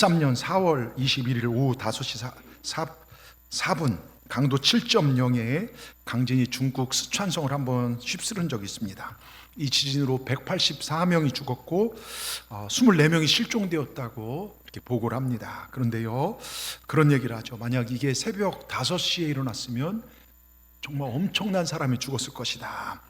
13년 4월 21일 오후 5시 4분 강도 7.0의 강진이 중국 스촨성을 한번 휩쓸은 적이 있습니다. 이 지진으로 184명이 죽었고 24명이 실종되었다고 이렇게 보고를 합니다. 그런데요, 그런 얘기를 하죠. 만약 이게 새벽 5시에 일어났으면 정말 엄청난 사람이 죽었을 것이다.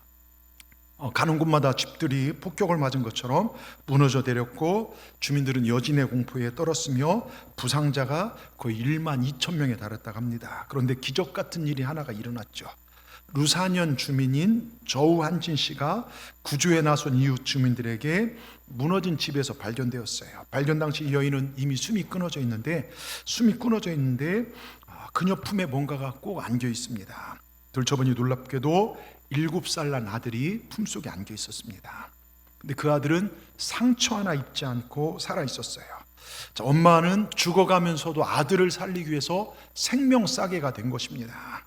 가는 곳마다 집들이 폭격을 맞은 것처럼 무너져 내렸고 주민들은 여진의 공포에 떨었으며 부상자가 거의 1만 2천 명에 달했다고 합니다. 그런데 기적 같은 일이 하나가 일어났죠. 루사년 주민인 저우한진 씨가 구조에 나선 이웃 주민들에게 무너진 집에서 발견되었어요. 발견 당시 이 여인은 이미 숨이 끊어져 있는데 그녀 품에 뭔가가 꼭 안겨 있습니다. 들춰보니 놀랍게도 7살 난 아들이 품속에 안겨 있었습니다. 근데 그 아들은 상처 하나 입지 않고 살아 있었어요. 자, 엄마는 죽어가면서도 아들을 살리기 위해서 생명 싸게가 된 것입니다.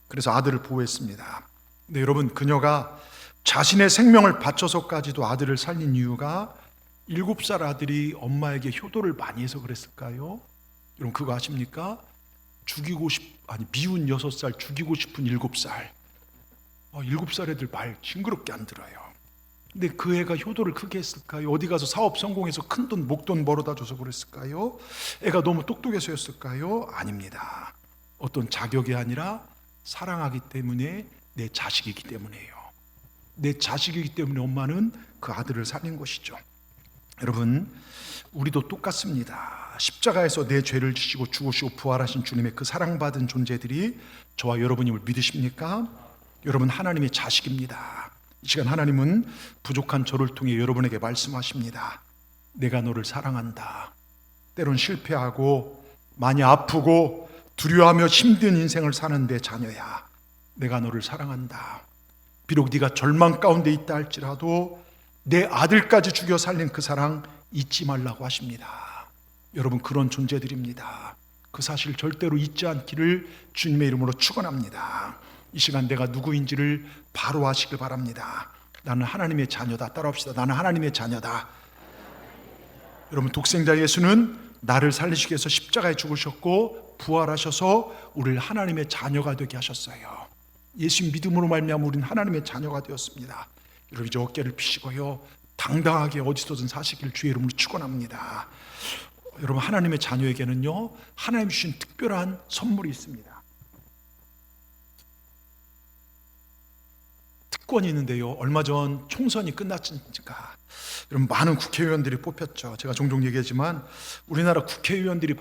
그래서 아들을 보호했습니다. 근데 여러분, 그녀가 자신의 생명을 바쳐서까지도 아들을 살린 이유가 7살 아들이 엄마에게 효도를 많이 해서 그랬을까요? 여러분, 그거 아십니까? 미운 6살 죽이고 싶은 7살. 7살 애들 말 징그럽게 안 들어요. 근데 그 애가 효도를 크게 했을까요? 어디 가서 사업 성공해서 큰돈 목돈 벌어다 줘서 그랬을까요? 애가 너무 똑똑해서였을까요? 아닙니다. 어떤 자격이 아니라 사랑하기 때문에, 내 자식이기 때문이에요. 내 자식이기 때문에 엄마는 그 아들을 살린 것이죠. 여러분, 우리도 똑같습니다. 십자가에서 내 죄를 지시고 죽으시고 부활하신 주님의 그 사랑받은 존재들이 저와 여러분임을 믿으십니까? 여러분, 하나님의 자식입니다. 이 시간 하나님은 부족한 저를 통해 여러분에게 말씀하십니다. 내가 너를 사랑한다. 때론 실패하고 많이 아프고 두려워하며 힘든 인생을 사는데 자녀야, 내가 너를 사랑한다. 비록 네가 절망 가운데 있다 할지라도 내 아들까지 죽여 살린 그 사랑 잊지 말라고 하십니다. 여러분, 그런 존재들입니다. 그 사실 절대로 잊지 않기를 주님의 이름으로 축원합니다. 이 시간 내가 누구인지를 바로 아시길 바랍니다. 나는 하나님의 자녀다. 따라합시다. 나는 하나님의 자녀다. 여러분, 독생자 예수는 나를 살리시기 위해서 십자가에 죽으셨고 부활하셔서 우리를 하나님의 자녀가 되게 하셨어요. 예수 믿음으로 말미암아 우리는 하나님의 자녀가 되었습니다. 여러분, 이제 어깨를 펴시고요, 당당하게 어디서든 사시길 주의 이름으로 축원합니다. 여러분, 하나님의 자녀에게는요, 하나님 주신 특별한 선물이 있습니다. 특권이 있는데요, 얼마 전 총선이 끝났으니까 여러분, 많은 국회의원들이 뽑혔죠. 제가 종종 얘기하지만 우리나라 국회의원들이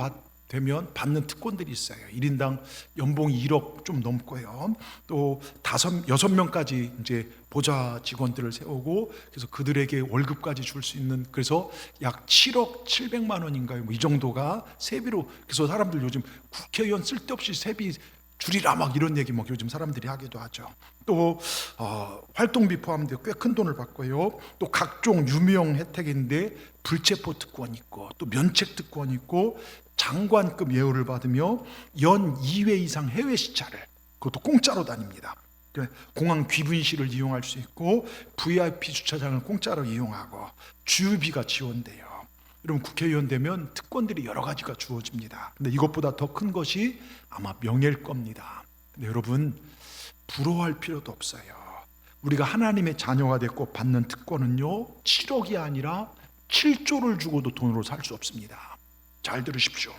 되면 받는 특권들이 있어요. 1인당 연봉이 1억 좀 넘고요. 또 6명까지 이제 보좌 직원들을 세우고, 그래서 그들에게 월급까지 줄 수 있는, 그래서 약 7억 700만 원인가요? 이 정도가 세비로. 그래서 사람들 요즘 국회의원 쓸데없이 세비 줄이라 막 이런 얘기 막 요즘 사람들이 하기도 하죠. 또 활동비 포함되어 꽤 큰 돈을 받고요. 또 각종 유명 혜택인데 불체포 특권이 있고, 또 면책 특권이 있고, 장관급 예우를 받으며 연 2회 이상 해외 시차를, 그것도 공짜로 다닙니다. 공항 귀분실을 이용할 수 있고, VIP 주차장을 공짜로 이용하고, 주유비가 지원돼요. 여러분, 국회의원 되면 특권들이 여러 가지가 주어집니다. 근데 이것보다 더 큰 것이 아마 명예일 겁니다. 근데 여러분, 부러워할 필요도 없어요. 우리가 하나님의 자녀가 됐고 받는 특권은요, 7억이 아니라 7조를 주고도 돈으로 살 수 없습니다. 잘 들으십시오.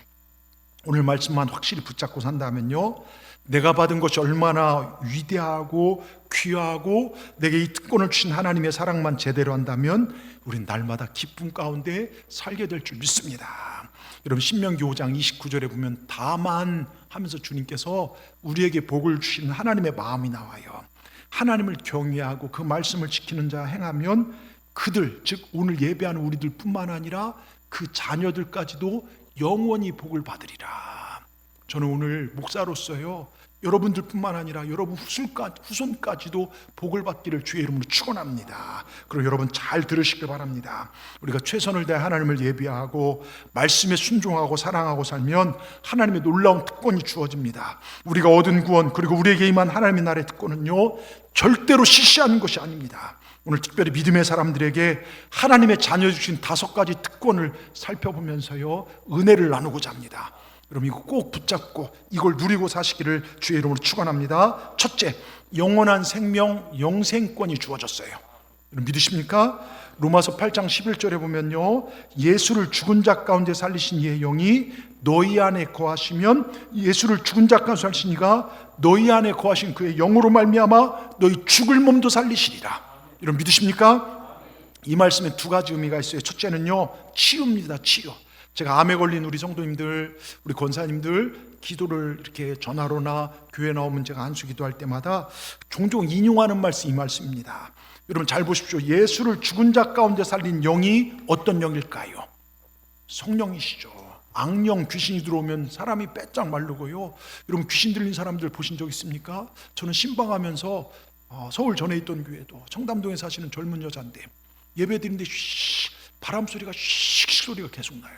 오늘 말씀만 확실히 붙잡고 산다면요, 내가 받은 것이 얼마나 위대하고 귀하고 내게 이 특권을 주신 하나님의 사랑만 제대로 한다면 우린 날마다 기쁨 가운데 살게 될 줄 믿습니다. 여러분, 신명기 5장 29절에 보면 다만 하면서 주님께서 우리에게 복을 주시는 하나님의 마음이 나와요. 하나님을 경외하고 그 말씀을 지키는 자 행하면 그들, 즉 오늘 예배하는 우리들 뿐만 아니라 그 자녀들까지도 영원히 복을 받으리라. 저는 오늘 목사로서요, 여러분들뿐만 아니라 여러분 후손까지도 복을 받기를 주의 이름으로 축원합니다. 그리고 여러분 잘 들으시길 바랍니다. 우리가 최선을 다해 하나님을 예비하고 말씀에 순종하고 사랑하고 살면 하나님의 놀라운 특권이 주어집니다. 우리가 얻은 구원, 그리고 우리에게 임한 하나님의 나라의 특권은요, 절대로 시시한 것이 아닙니다. 오늘 특별히 믿음의 사람들에게 하나님의 자녀 주신 5가지 특권을 살펴보면서요, 은혜를 나누고자 합니다. 여러분 이거 꼭 붙잡고 이걸 누리고 사시기를 주의 이름으로 축원합니다. 첫째, 영원한 생명, 영생권이 주어졌어요. 여러분 믿으십니까? 로마서 8장 11절에 보면요, 예수를 죽은 자 가운데 살리신 이의 영이 너희 안에 거하시면, 예수를 죽은 자 가운데 살리신 이가 너희 안에 거하신 그의 영으로 말미암아 너희 죽을 몸도 살리시리라. 여러분 믿으십니까? 이 말씀에 2가지 의미가 있어요. 첫째는요, 치유입니다. 치유. 제가 암에 걸린 우리 성도님들, 우리 권사님들 기도를 이렇게 전화로나 교회 나오면 제가 안수 기도할 때마다 종종 인용하는 말씀, 이 말씀입니다. 여러분 잘 보십시오. 예수를 죽은 자 가운데 살린 영이 어떤 영일까요? 성령이시죠. 악령, 귀신이 들어오면 사람이 빼짝 마르고요. 여러분 귀신 들린 사람들 보신 적 있습니까? 저는 신방하면서 서울 전에 있던 교회도 청담동에 사시는 젊은 여자인데 예배 드리는데 바람 소리가 씩 소리가 계속 나요.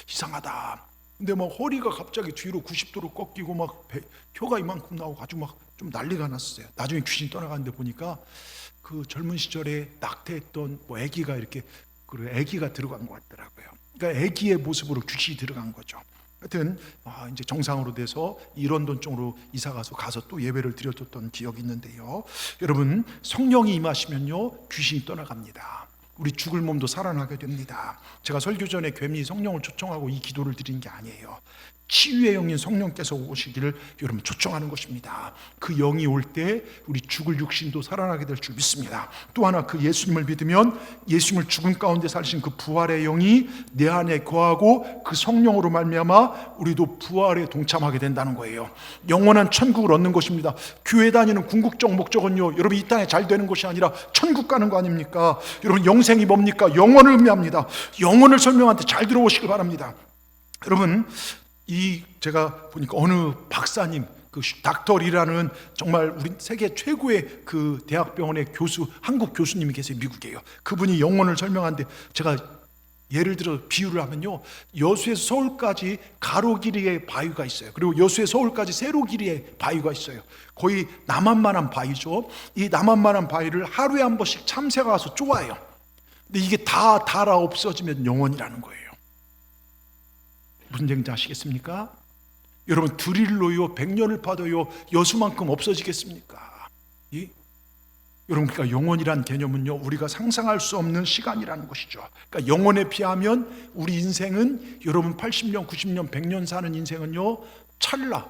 이상하다. 근데 막 허리가 갑자기 뒤로 90도로 꺾이고 막 혀가 이만큼 나오고 아주 막 좀 난리가 났어요. 나중에 귀신이 떠나가는데 보니까 그 젊은 시절에 낙태했던 뭐 아기가 이렇게 그 아기가 들어간 것 같더라고요. 그러니까 아기의 모습으로 귀신이 들어간 거죠. 하여튼 이제 정상으로 돼서 이런돈 쪽으로 이사 가서 또 예배를 드렸던 기억이 있는데요. 여러분 성령이 임하시면요, 귀신이 떠나갑니다. 우리 죽을 몸도 살아나게 됩니다. 제가 설교 전에 괜히 성령을 초청하고 이 기도를 드린 게 아니에요. 치유의 영인 성령께서 오시기를 여러분 초청하는 것입니다. 그 영이 올 때 우리 죽을 육신도 살아나게 될 줄 믿습니다. 또 하나, 그 예수님을 믿으면 예수님을 죽음 가운데 살리신 그 부활의 영이 내 안에 거하고 그 성령으로 말미암아 우리도 부활에 동참하게 된다는 거예요. 영원한 천국을 얻는 것입니다. 교회 다니는 궁극적 목적은요, 여러분 이 땅에 잘 되는 것이 아니라 천국 가는 거 아닙니까? 여러분 영생이 뭡니까? 영원을 의미합니다. 영원을 설명할 때 잘 들어오시길 바랍니다. 여러분 제가 보니까 어느 박사님, 그 닥터리라는 정말 우리 세계 최고의 그 대학병원의 교수, 한국 교수님이 계세요. 미국이에요. 그분이 영혼을 설명하는데 제가 예를 들어 비유를 하면요, 여수에서 서울까지 가로 길이의 바위가 있어요. 그리고 여수에서 서울까지 세로 길이의 바위가 있어요. 거의 남한만한 바위죠. 이 남한만한 바위를 하루에 한 번씩 참새가 와서 쪼아요. 근데 이게 다 닳아 없어지면 영원이라는 거예요. 무슨 얘기인지 아시겠습니까? 여러분 드릴로요 100년을 파도요 여수만큼 없어지겠습니까? 여러분 그러니까 영원이란 개념은요, 우리가 상상할 수 없는 시간이라는 것이죠. 그러니까 영원에 비하면 우리 인생은, 여러분 80년, 90년, 100년 사는 인생은요, 찰나,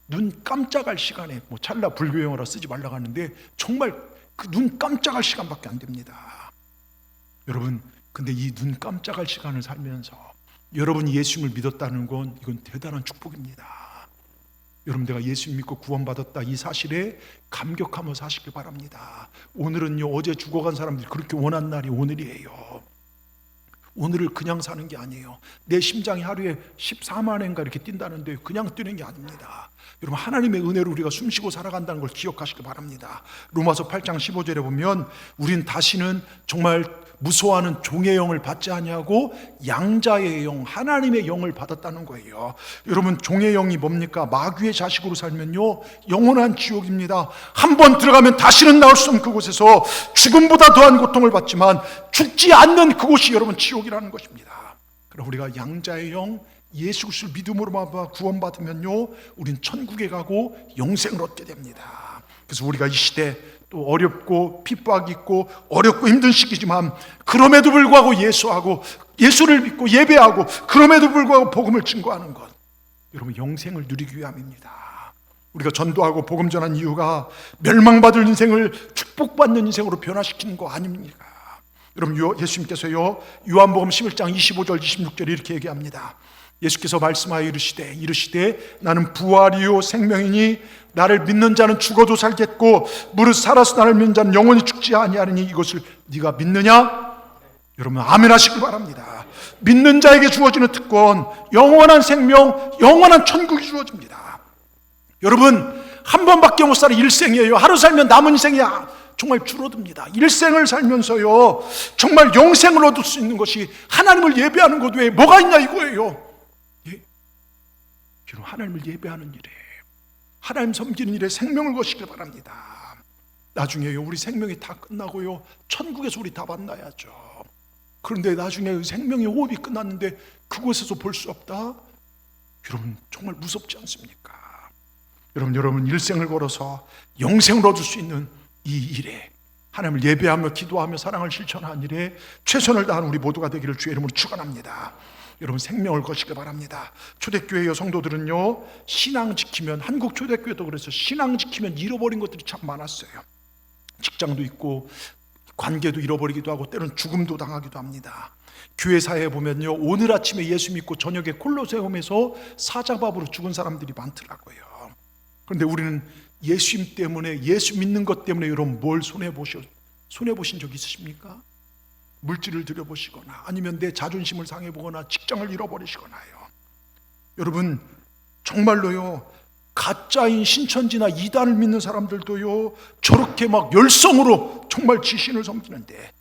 눈 깜짝할 시간에, 뭐 찰나 불교 용어라 쓰지 말라고 하는데 정말 그 눈 깜짝할 시간밖에 안 됩니다. 여러분 근데 이 눈 깜짝할 시간을 살면서 여러분이 예수님을 믿었다는 건 이건 대단한 축복입니다. 여러분 내가 예수님 믿고 구원받았다, 이 사실에 감격하며 사시길 바랍니다. 오늘은요, 어제 죽어간 사람들이 그렇게 원한 날이 오늘이에요. 오늘을 그냥 사는 게 아니에요. 내 심장이 하루에 14만 회인가 이렇게 뛴다는데 그냥 뛰는 게 아닙니다. 여러분 하나님의 은혜로 우리가 숨쉬고 살아간다는 걸 기억하시기 바랍니다. 로마서 8장 15절에 보면 우린 다시는 정말 무서워하는 종의 영을 받지 아니하고 양자의 영, 하나님의 영을 받았다는 거예요. 여러분 종의 영이 뭡니까? 마귀의 자식으로 살면요, 영원한 지옥입니다. 한번 들어가면 다시는 나올 수 없는 그곳에서 죽음보다 더한 고통을 받지만 죽지 않는 그곳이 여러분 지옥이라는 것입니다. 그럼 우리가 양자의 영, 예수 그리스도를 믿음으로 구원받으면요, 우린 천국에 가고 영생을 얻게 됩니다. 그래서 우리가 이 시대 또 어렵고 핍박이 있고 어렵고 힘든 시기지만 그럼에도 불구하고 예수를 믿고 예배하고 그럼에도 불구하고 복음을 증거하는 것, 여러분 영생을 누리기 위함입니다. 우리가 전도하고 복음 전한 이유가 멸망받을 인생을 축복받는 인생으로 변화시키는 거 아닙니까? 여러분 예수님께서요, 요한복음 11장 25절 26절 이렇게 얘기합니다. 예수께서 말씀하여 이르시되 나는 부활이요 생명이니 나를 믿는 자는 죽어도 살겠고 무릇 살아서 나를 믿는 자는 영원히 죽지 아니하리니 이것을 네가 믿느냐? 여러분 아멘 하시길 바랍니다. 믿는 자에게 주어지는 특권, 영원한 생명, 영원한 천국이 주어집니다. 여러분 한 번밖에 못 살아 일생이에요. 하루 살면 남은 인생이 정말 줄어듭니다. 일생을 살면서요, 정말 영생을 얻을 수 있는 것이 하나님을 예배하는 것 외에 뭐가 있냐 이거예요. 하나님을 예배하는 일에, 하나님 섬기는 일에 생명을 거시길 바랍니다. 나중에요 우리 생명이 다 끝나고요 천국에서 우리 다 만나야죠. 그런데 나중에 생명의 호흡이 끝났는데 그곳에서 볼 수 없다? 여러분 정말 무섭지 않습니까? 여러분 일생을 걸어서 영생을 얻을 수 있는 이 일에, 하나님을 예배하며 기도하며 사랑을 실천하는 일에 최선을 다하는 우리 모두가 되기를 주의 이름으로 축원합니다. 여러분 생명을 거시기 바랍니다. 초대교회 여성도들은요 신앙 지키면, 한국 초대교회도 그래서 신앙 지키면 잃어버린 것들이 참 많았어요. 직장도 있고 관계도 잃어버리기도 하고 때로는 죽음도 당하기도 합니다. 교회 사회에 보면요 오늘 아침에 예수 믿고 저녁에 콜로세움에서 사자밥으로 죽은 사람들이 많더라고요. 그런데 우리는 예수님 때문에, 예수 믿는 것 때문에 여러분 뭘 손해보신 적 있으십니까? 물질을 들여보시거나 아니면 내 자존심을 상해보거나 직장을 잃어버리시거나요. 여러분 정말로요 가짜인 신천지나 이단을 믿는 사람들도요 저렇게 막 열성으로 정말 지신을 섬기는데,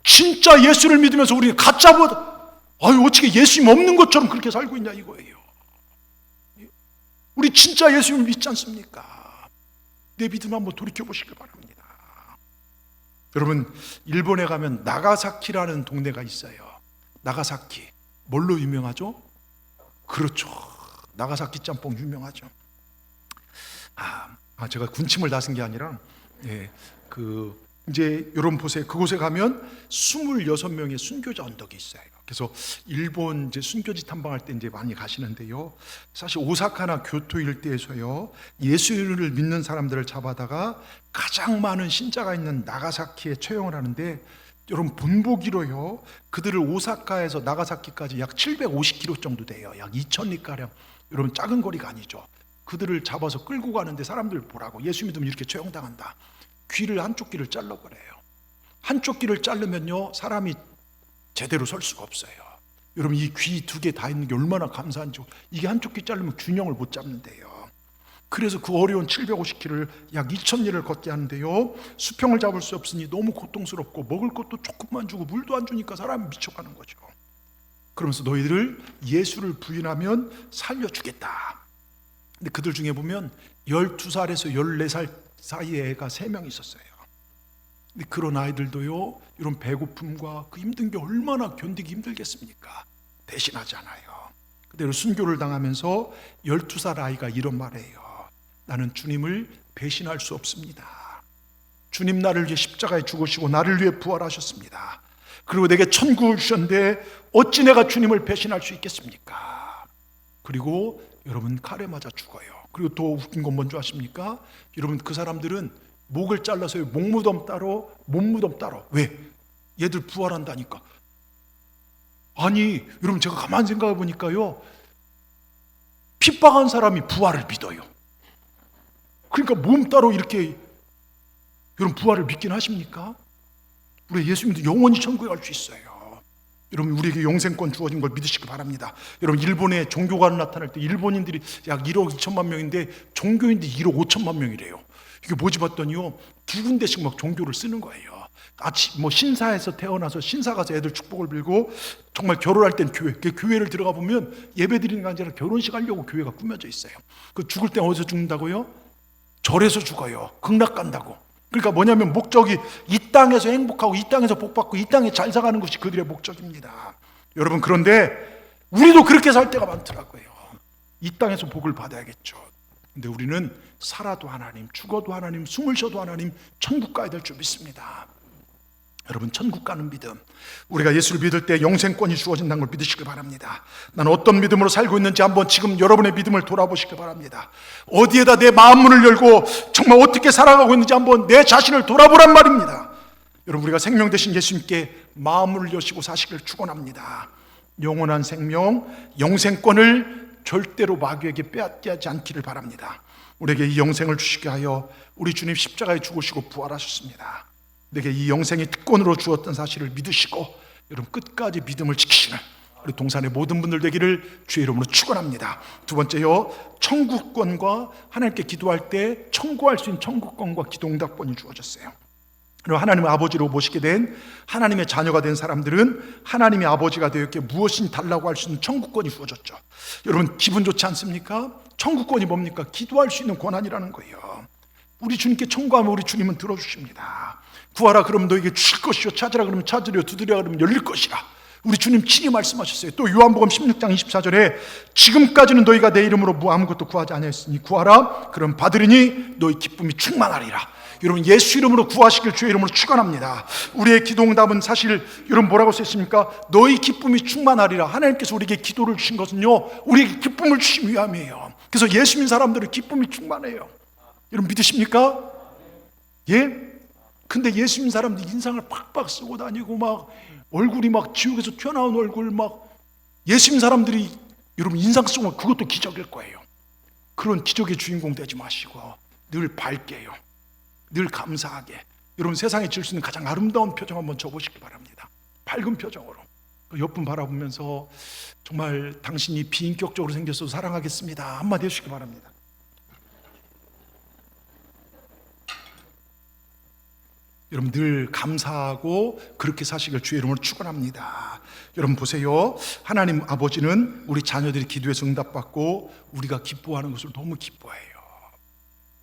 진짜 예수를 믿으면서 우리는 가짜보다 어떻게 예수님 없는 것처럼 그렇게 살고 있냐 이거예요. 우리 진짜 예수님을 믿지 않습니까? 내 믿음 한번 돌이켜보시기 바랍니다. 여러분 일본에 가면 나가사키라는 동네가 있어요. 나가사키 뭘로 유명하죠? 그렇죠, 나가사키 짬뽕 유명하죠. 제가 군침을 다쓴 게 아니라 이제 여러분 보세요. 그곳에 가면 26명의 순교자 언덕이 있어요. 그래서 일본 이제 순교지 탐방할 때 이제 많이 가시는데요. 사실 오사카나 교토 일대에서요 예수를 믿는 사람들을 잡아다가 가장 많은 신자가 있는 나가사키에 처형을 하는데, 여러분 본보기로요 그들을 오사카에서 나가사키까지 약 750km 정도 돼요. 약 2000리 가량. 여러분 작은 거리가 아니죠. 그들을 잡아서 끌고 가는데 사람들 보라고, 예수 믿으면 이렇게 처형당한다. 귀를 한쪽 귀를 잘라버려요. 한쪽 귀를 자르면요 사람이 제대로 설 수가 없어요. 여러분 이 귀 두 개 다 있는 게 얼마나 감사한지. 이게 한쪽 귀 자르면 균형을 못 잡는데요. 그래서 그 어려운 750km를 약 2000리를 걷게 하는데요 수평을 잡을 수 없으니 너무 고통스럽고 먹을 것도 조금만 주고 물도 안 주니까 사람이 미쳐가는 거죠. 그러면서 너희들을 예수를 부인하면 살려주겠다. 근데 그들 중에 보면 12살에서 14살 사이에 애가 3명 있었어요. 근데 그런 아이들도요 이런 배고픔과 그 힘든 게 얼마나 견디기 힘들겠습니까? 대신하지 않아요. 그대로 순교를 당하면서 12살 아이가 이런 말해요. 나는 주님을 배신할 수 없습니다. 주님 나를 위해 십자가에 죽으시고 나를 위해 부활하셨습니다. 그리고 내게 천국을 주셨는데 어찌 내가 주님을 배신할 수 있겠습니까? 그리고 여러분 칼에 맞아 죽어요. 그리고 더 웃긴 건 뭔지 아십니까? 여러분 그 사람들은 목을 잘라서 목무덤 따로 몸무덤 따로. 왜? 얘들 부활한다니까. 아니 여러분 제가 가만히 생각해 보니까요 핍박한 사람이 부활을 믿어요. 그러니까 몸 따로 이렇게 여러분 부활을 믿긴 하십니까? 우리 예수 믿으면 영원히 천국에 갈 수 있어요. 여러분 우리에게 영생권 주어진 걸 믿으시기 바랍니다. 여러분 일본에 종교가 나타날 때 일본인들이 약 1억 2천만 명인데 종교인들이 1억 5천만 명이래요. 이게 뭐지 봤더니요 두 군데씩 막 종교를 쓰는 거예요. 신사에서 태어나서 신사 가서 애들 축복을 빌고, 정말 결혼할 땐 교회를 들어가 보면 예배 드리는 게 아니라 결혼식 하려고 교회가 꾸며져 있어요. 그 죽을 때 어디서 죽는다고요? 절에서 죽어요. 극락 간다고. 그러니까 뭐냐면 목적이 이 땅에서 행복하고 이 땅에서 복받고 이 땅에 잘 살아가는 것이 그들의 목적입니다. 여러분 그런데 우리도 그렇게 살 때가 많더라고요. 이 땅에서 복을 받아야겠죠. 근데 우리는 살아도 하나님, 죽어도 하나님, 숨을 쉬어도 하나님, 천국 가야 될 줄 믿습니다. 여러분 천국 가는 믿음, 우리가 예수를 믿을 때 영생권이 주어진다는 걸 믿으시기 바랍니다. 나는 어떤 믿음으로 살고 있는지 한번 지금 여러분의 믿음을 돌아보시기 바랍니다. 어디에다 내 마음문을 열고 정말 어떻게 살아가고 있는지 한번 내 자신을 돌아보란 말입니다. 여러분 우리가 생명 되신 예수님께 마음을 여시고 사시기를 축원합니다. 영원한 생명, 영생권을 절대로 마귀에게 빼앗게 하지 않기를 바랍니다. 우리에게 이 영생을 주시게 하여 우리 주님 십자가에 죽으시고 부활하셨습니다. 내게 이 영생이 특권으로 주었던 사실을 믿으시고 여러분 끝까지 믿음을 지키시는 우리 동산의 모든 분들 되기를 주의 이름으로 축원합니다. 두 번째요, 천국권과 하나님께 기도할 때 청구할 수 있는 천국권과 기도응답권이 주어졌어요. 그리고 하나님의 아버지로 모시게 된 하나님의 자녀가 된 사람들은 하나님의 아버지가 되었기에 무엇이든 달라고 할 수 있는 천국권이 주어졌죠. 여러분 기분 좋지 않습니까? 천국권이 뭡니까? 기도할 수 있는 권한이라는 거예요. 우리 주님께 청구하면 우리 주님은 들어주십니다. 구하라 그러면 너에게 주실 것이요, 찾으라 그러면 찾으려, 두드리라 그러면 열릴 것이라. 우리 주님 친히 말씀하셨어요. 또 요한복음 16장 24절에 지금까지는 너희가 내 이름으로 아무것도 구하지 아니하였으니 구하라 그럼 받으리니 너희 기쁨이 충만하리라. 여러분, 예수 이름으로 구하시길 주의 이름으로 축원합니다. 우리의 기도 응답은 사실 여러분 뭐라고 쓰셨습니까? 너희 기쁨이 충만하리라. 하나님께서 우리에게 기도를 주신 것은요, 우리에게 기쁨을 주신 위함이에요. 그래서 예수 믿는 사람들은 기쁨이 충만해요. 여러분 믿으십니까? 예? 근데 예수 믿는 사람들 인상을 팍팍 쓰고 다니고 막 얼굴이 막 지옥에서 튀어나온 얼굴 막 예수 믿는 사람들이 여러분 인상 쓰고 그것도 기적일 거예요. 그런 기적의 주인공 되지 마시고 늘 밝게요. 늘 감사하게. 여러분 세상에 지을 수 있는 가장 아름다운 표정 한번 줘보시기 바랍니다. 밝은 표정으로. 옆분 바라보면서 정말 당신이 비인격적으로 생겨서 사랑하겠습니다 한마디 해주시기 바랍니다. 여러분 늘 감사하고 그렇게 사시길 주의 이름으로 축원합니다. 여러분 보세요. 하나님 아버지는 우리 자녀들이 기도해서 응답받고 우리가 기뻐하는 것을 너무 기뻐해요.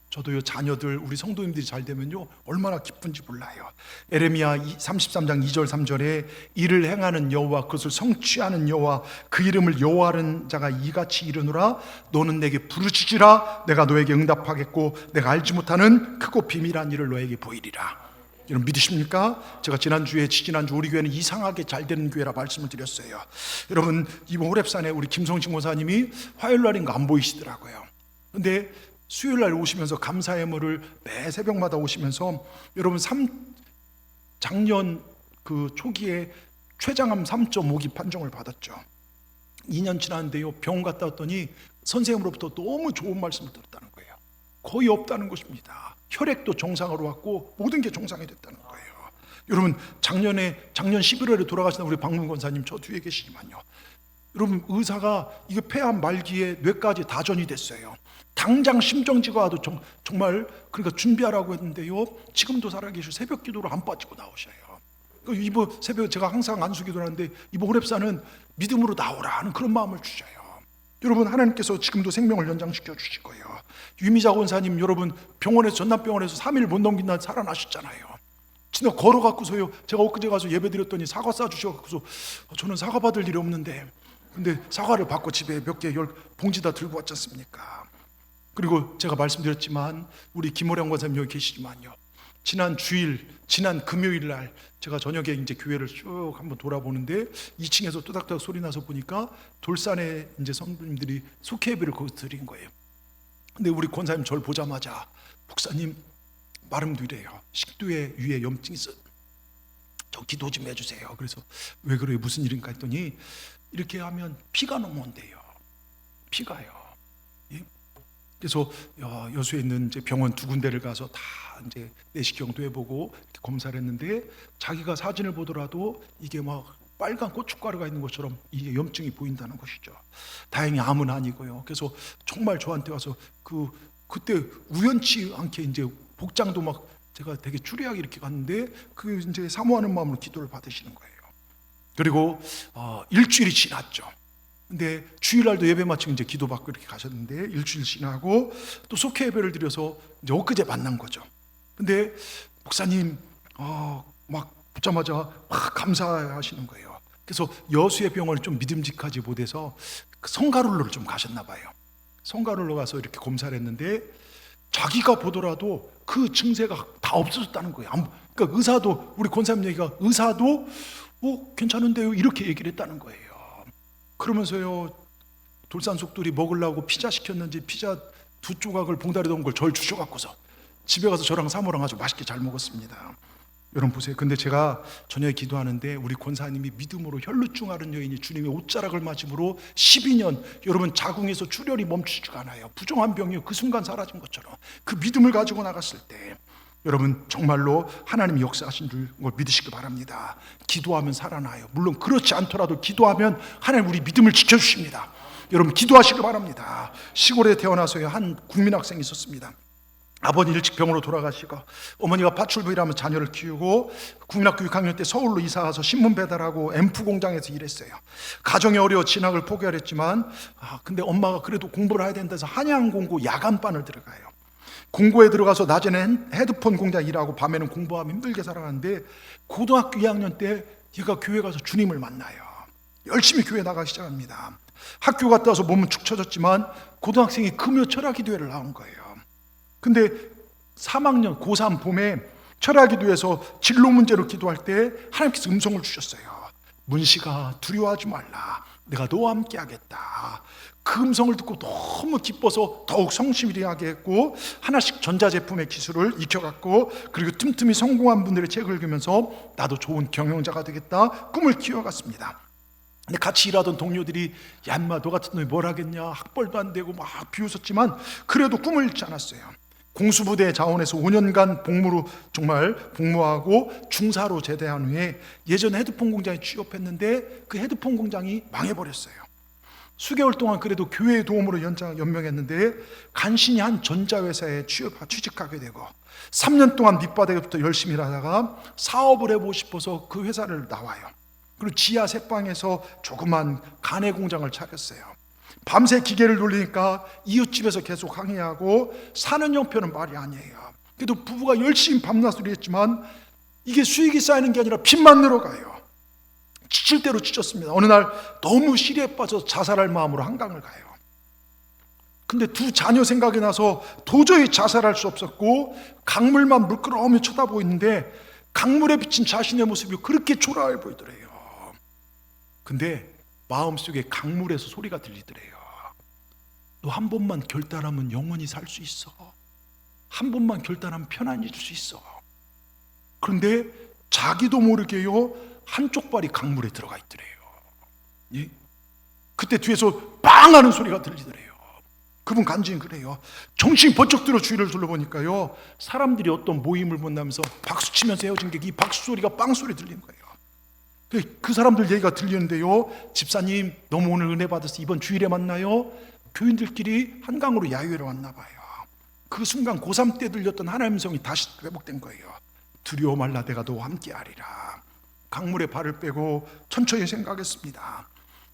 저도요, 자녀들 우리 성도님들이 잘 되면요 얼마나 기쁜지 몰라요. 에레미야 33장 2절 3절에 이를 행하는 여호와, 그것을 성취하는 여호와, 그 이름을 여호와하는 자가 이같이 이르노라. 너는 내게 부르짖으라. 내가 너에게 응답하겠고 내가 알지 못하는 크고 비밀한 일을 너에게 보이리라. 여러분 믿으십니까? 제가 지난주에 지지난주 우리 교회는 이상하게 잘 되는 교회라 말씀을 드렸어요. 여러분 이번 호랩산에 우리 김성식 목사님이 화요일날인가 안 보이시더라고요. 근데 수요일날 오시면서 감사 예물을 매 새벽마다 오시면서 여러분 작년 그 초기에 췌장암 3.5기 판정을 받았죠. 2년 지났는데요, 병원 갔다 왔더니 선생님으로부터 너무 좋은 말씀을 들었다는 거예요. 거의 없다는 것입니다. 혈액도 정상으로 왔고 모든 게 정상이 됐다는 거예요. 여러분 작년 11월에 돌아가신 우리 박문 권사님 저 뒤에 계시지만요, 여러분 의사가 이거 폐암 말기에 뇌까지 다전이 됐어요. 당장 심정지가 와도 정말 그러니까 준비하라고 했는데요, 지금도 살아계시고 새벽 기도로 안 빠지고 나오셔요. 이번 새벽 제가 항상 안수기도 하는데 이번 호랩산은 믿음으로 나오라 하는 그런 마음을 주셔요. 여러분 하나님께서 지금도 생명을 연장시켜 주시고요. 유미자 권사님 여러분 병원에서 전남병원에서 3일 못 넘긴 날 살아나셨잖아요. 진짜 걸어갖고서요, 제가 엊그제 가서 예배 드렸더니 사과 싸주셔갖고서 저는 사과 받을 일이 없는데 근데 사과를 받고 집에 몇 개 봉지 다 들고 왔지 않습니까? 그리고 제가 말씀드렸지만 우리 김호령 권사님 여기 계시지만요, 지난 금요일 날 제가 저녁에 이제 교회를 쭉 한번 돌아보는데 2층에서 또닥또닥 소리 나서 보니까 돌산에 이제 성도님들이 속회 예배를 거기서 드린 거예요. 근데 우리 권사님 저를 보자마자 목사님 말음도 이래요. 식도에 위에 염증이 있어. 저 기도 좀 해주세요. 그래서 왜 그래요? 무슨 일인가 했더니 이렇게 하면 피가 넘어온대요. 피가요. 예? 그래서 여수에 있는 이제 병원 2군데를 가서 다 이제 내시경도 해보고 이렇게 검사를 했는데 자기가 사진을 보더라도 이게 막 빨간 고춧가루가 있는 것처럼 이게 염증이 보인다는 것이죠. 다행히 암은 아니고요. 그래서 정말 저한테 와서 그때 우연치 않게 이제 복장도 막 제가 되게 추리하게 이렇게 갔는데 그 이제 사모하는 마음으로 기도를 받으시는 거예요. 그리고 일주일이 지났죠. 근데 주일날도 예배 마치고 이제 기도받고 이렇게 가셨는데 일주일 지나고 또 속회 예배를 드려서 이제 엊그제 만난 거죠. 근데 목사님 막 붙자마자 막 감사하시는 거예요. 그래서 여수의 병원이 좀 믿음직하지 못해서 성가룰로를 좀 가셨나 봐요. 성가룰로 가서 이렇게 검사를 했는데 자기가 보더라도 그 증세가 다 없어졌다는 거예요. 그러니까 의사도 우리 권사님 얘기가 의사도 괜찮은데요 이렇게 얘기를 했다는 거예요. 그러면서요 돌산 속들이 먹으려고 피자 시켰는지 피자 2조각을 봉다리에 넣은 걸 절 주셔갖고서 집에 가서 저랑 사모랑 아주 맛있게 잘 먹었습니다. 여러분 보세요. 근데 제가 저녁에 기도하는데 우리 권사님이 믿음으로 혈루증 앓은 여인이 주님의 옷자락을 맞음으로 12년 여러분 자궁에서 출혈이 멈추지가 않아요. 부정한 병이 그 순간 사라진 것처럼 그 믿음을 가지고 나갔을 때 여러분 정말로 하나님이 역사하신 줄 믿으시기 바랍니다. 기도하면 살아나요. 물론 그렇지 않더라도 기도하면 하나님 우리 믿음을 지켜주십니다. 여러분 기도하시기 바랍니다. 시골에 태어나서요 한 국민학생이 있었습니다. 아버지 일찍 병으로 돌아가시고 어머니가 파출부 일하면 자녀를 키우고 국민학교 6학년 때 서울로 이사와서 신문 배달하고 앰프 공장에서 일했어요. 가정이 어려워 진학을 포기하랬지만 근데 엄마가 그래도 공부를 해야 된다 해서 한양공고 야간반을 들어가요. 공고에 들어가서 낮에는 헤드폰 공장 일하고 밤에는 공부하며 힘들게 살아가는데 고등학교 2학년 때 얘가 교회 가서 주님을 만나요. 열심히 교회 나가기 시작합니다. 학교 갔다 와서 몸은 축 처졌지만 고등학생이 금요 철학기도회를 나온 거예요. 근데 3학년 고3 봄에 철학기도회에서 진로 문제로 기도할 때 하나님께서 음성을 주셨어요. 문시가 두려워하지 말라. 내가 너와 함께 하겠다. 그 음성을 듣고 너무 기뻐서 더욱 성실하게 했고 하나씩 전자제품의 기술을 익혀갖고 그리고 틈틈이 성공한 분들의 책을 읽으면서 나도 좋은 경영자가 되겠다 꿈을 키워갔습니다. 근데 같이 일하던 동료들이 야 인마 너 같은 놈이 뭘 하겠냐 학벌도 안 되고 막 비웃었지만 그래도 꿈을 잃지 않았어요. 공수부대 자원에서 5년간 복무로 정말 복무하고 중사로 제대한 후에 예전 헤드폰 공장에 취업했는데 그 헤드폰 공장이 망해버렸어요. 수개월 동안 그래도 교회의 도움으로 연명했는데 간신히 한 전자회사에 취직하게 되고 3년 동안 밑바닥에부터 열심히 일하다가 사업을 해보고 싶어서 그 회사를 나와요. 그리고 지하 새방에서 조그만 가내 공장을 차렸어요. 밤새 기계를 돌리니까 이웃집에서 계속 항의하고 사는 형편은 말이 아니에요. 그래도 부부가 열심히 밤낮으로 했지만 이게 수익이 쌓이는 게 아니라 빚만 늘어가요. 지칠 대로 지쳤습니다. 어느 날 너무 시리에 빠져서 자살할 마음으로 한강을 가요. 근데 두 자녀 생각이 나서 도저히 자살할 수 없었고 강물만 물끄러미 쳐다보고 있는데 강물에 비친 자신의 모습이 그렇게 초라해 보이더래요. 근데 마음속에 강물에서 소리가 들리더래요. 너 한 번만 결단하면 영원히 살 수 있어. 한 번만 결단하면 편안해질 수 있어. 그런데 자기도 모르게요 한쪽 발이 강물에 들어가 있더래요. 예? 그때 뒤에서 빵 하는 소리가 들리더래요. 그분 간증이 그래요. 정신이 번쩍 들어 주위를 둘러보니까요 사람들이 어떤 모임을 본다면서 박수 치면서 헤어진 게 이 박수 소리가 빵 소리 들리는 거예요. 그 사람들 얘기가 들리는데요 집사님 너무 오늘 은혜 받아서 이번 주일에 만나요. 교인들끼리 한강으로 야유회를 왔나 봐요. 그 순간 고3 때 들렸던 하나님의 음성이 다시 회복된 거예요. 두려워 말라 내가 너와 함께 하리라. 강물에 발을 빼고 천천히 생각했습니다.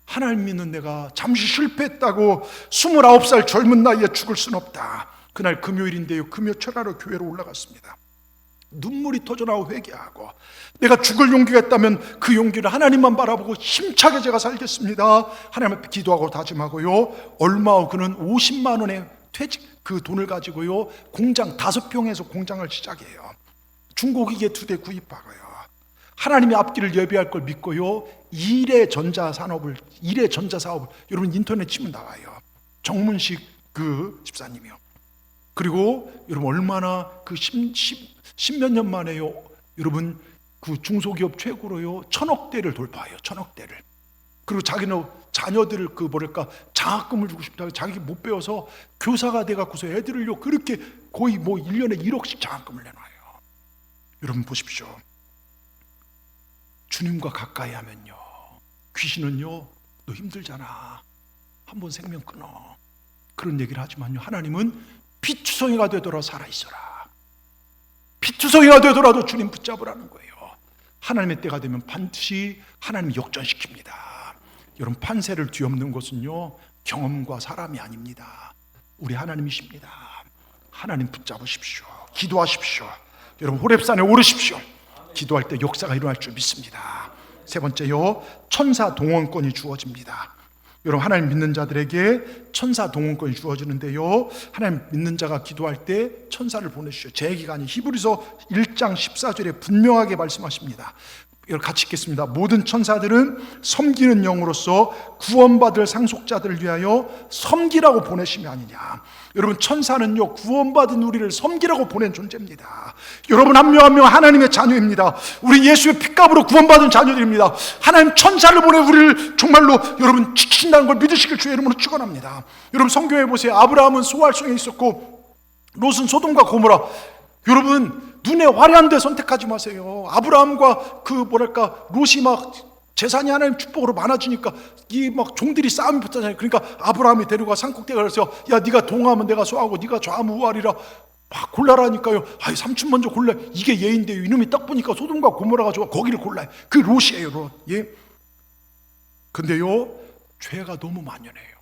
하나님 믿는 내가 잠시 실패했다고 29살 젊은 나이에 죽을 순 없다. 그날 금요일인데요 금요 철야로 교회로 올라갔습니다. 눈물이 터져나오고 회개하고 내가 죽을 용기가 있다면 그 용기를 하나님만 바라보고 힘차게 제가 살겠습니다. 하나님 앞에 기도하고 다짐하고요 얼마 후 그는 50만 원의 퇴직 그 돈을 가지고요 공장 5평에서 공장을 시작해요. 중고기계 2대 구입하고요 하나님의 앞길을 예비할 걸 믿고요 일의 전자사업을 여러분 인터넷 치면 나와요. 정문식 그 집사님이요. 그리고 여러분 얼마나 그 십몇 년 만에요 여러분 그 중소기업 최고로요 1,000억대를 돌파해요. 1,000억대를. 그리고 자기는 자녀들을 그 뭐랄까 장학금을 주고 싶다고 자기 못 배워서 교사가 돼갖고서 애들을요 그렇게 거의 뭐 1년에 1억씩 장학금을 내놔요. 여러분 보십시오. 주님과 가까이 하면요 귀신은요 너 힘들잖아 한번 생명 끊어 그런 얘기를 하지만요 하나님은 피투성이가 되더라 살아있어라. 피투성이가 되더라도 주님 붙잡으라는 거예요. 하나님의 때가 되면 반드시 하나님이 역전시킵니다. 여러분 판세를 뒤엎는 것은요 경험과 사람이 아닙니다. 우리 하나님이십니다. 하나님 붙잡으십시오. 기도하십시오. 여러분 호렙산에 오르십시오. 기도할 때 역사가 일어날 줄 믿습니다. 세 번째요 천사 동원권이 주어집니다. 여러분 하나님 믿는 자들에게 천사 동원권이 주어지는데요 하나님 믿는 자가 기도할 때 천사를 보내주시죠. 제 얘기가 아닌 히브리서 1장 14절에 분명하게 말씀하십니다. 여러분 같이 읽겠습니다. 모든 천사들은 섬기는 영으로서 구원받을 상속자들을 위하여 섬기라고 보내심이 아니냐. 여러분 천사는요 구원받은 우리를 섬기라고 보낸 존재입니다. 여러분 한 명 한 명 하나님의 자녀입니다. 우리 예수의 핏값으로 구원받은 자녀들입니다. 하나님 천사를 보내 우리를 정말로 여러분 지킨다는 걸 믿으시길 주의 이름으로 축원합니다. 여러분 성경에 보세요. 아브라함은 소알성에 있었고 롯은 소돔과 고모라. 여러분 눈에 화려한 데 선택하지 마세요. 아브라함과 그 뭐랄까 롯이 막 재산이 하나님 축복으로 많아지니까 이 막 종들이 싸움이 붙었잖아요. 그러니까 아브라함이 데려가 산꼭대기에 가서 야 네가 동하면 내가 소하고 네가 좌하면 우하리라 막 골라라니까요. 아이 삼촌 먼저 골라. 이게 예인데요. 이놈이 딱 보니까 소돔과 고모라가 좋아. 거기를 골라요. 그 롯이에요 롯. 예. 근데요 죄가 너무 만연해요.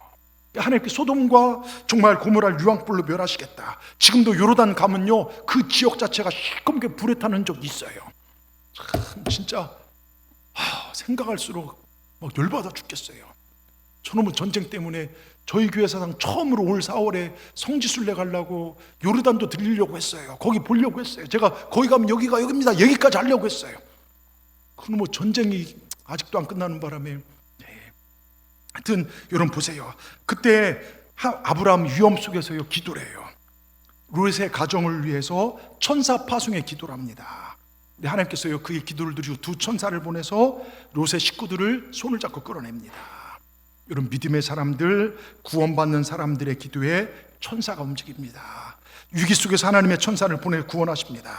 하나님께 소돔과 정말 고모라를 유황불로 멸하시겠다. 지금도 요르단 가면요, 그 지역 자체가 시커멓게 불에 타는 적이 있어요. 참 진짜 생각할수록 막 열받아 죽겠어요. 저놈의 전쟁 때문에 저희 교회 사상 처음으로 올 4월에 성지순례 가려고 요르단도 들리려고 했어요. 거기 보려고 했어요. 제가 거기 가면 여기가 여기입니다, 여기까지 하려고 했어요. 그놈의 전쟁이 아직도 안 끝나는 바람에, 하여튼 여러분 보세요. 그때 아브라함 위험 속에서요 기도를 해요. 롯의 가정을 위해서 천사 파송의 기도를 합니다. 근데 하나님께서요 그의 기도를 들으시고 두 천사를 보내서 롯의 식구들을 손을 잡고 끌어냅니다. 여러분, 믿음의 사람들, 구원받는 사람들의 기도에 천사가 움직입니다. 위기 속에서 하나님의 천사를 보내 구원하십니다.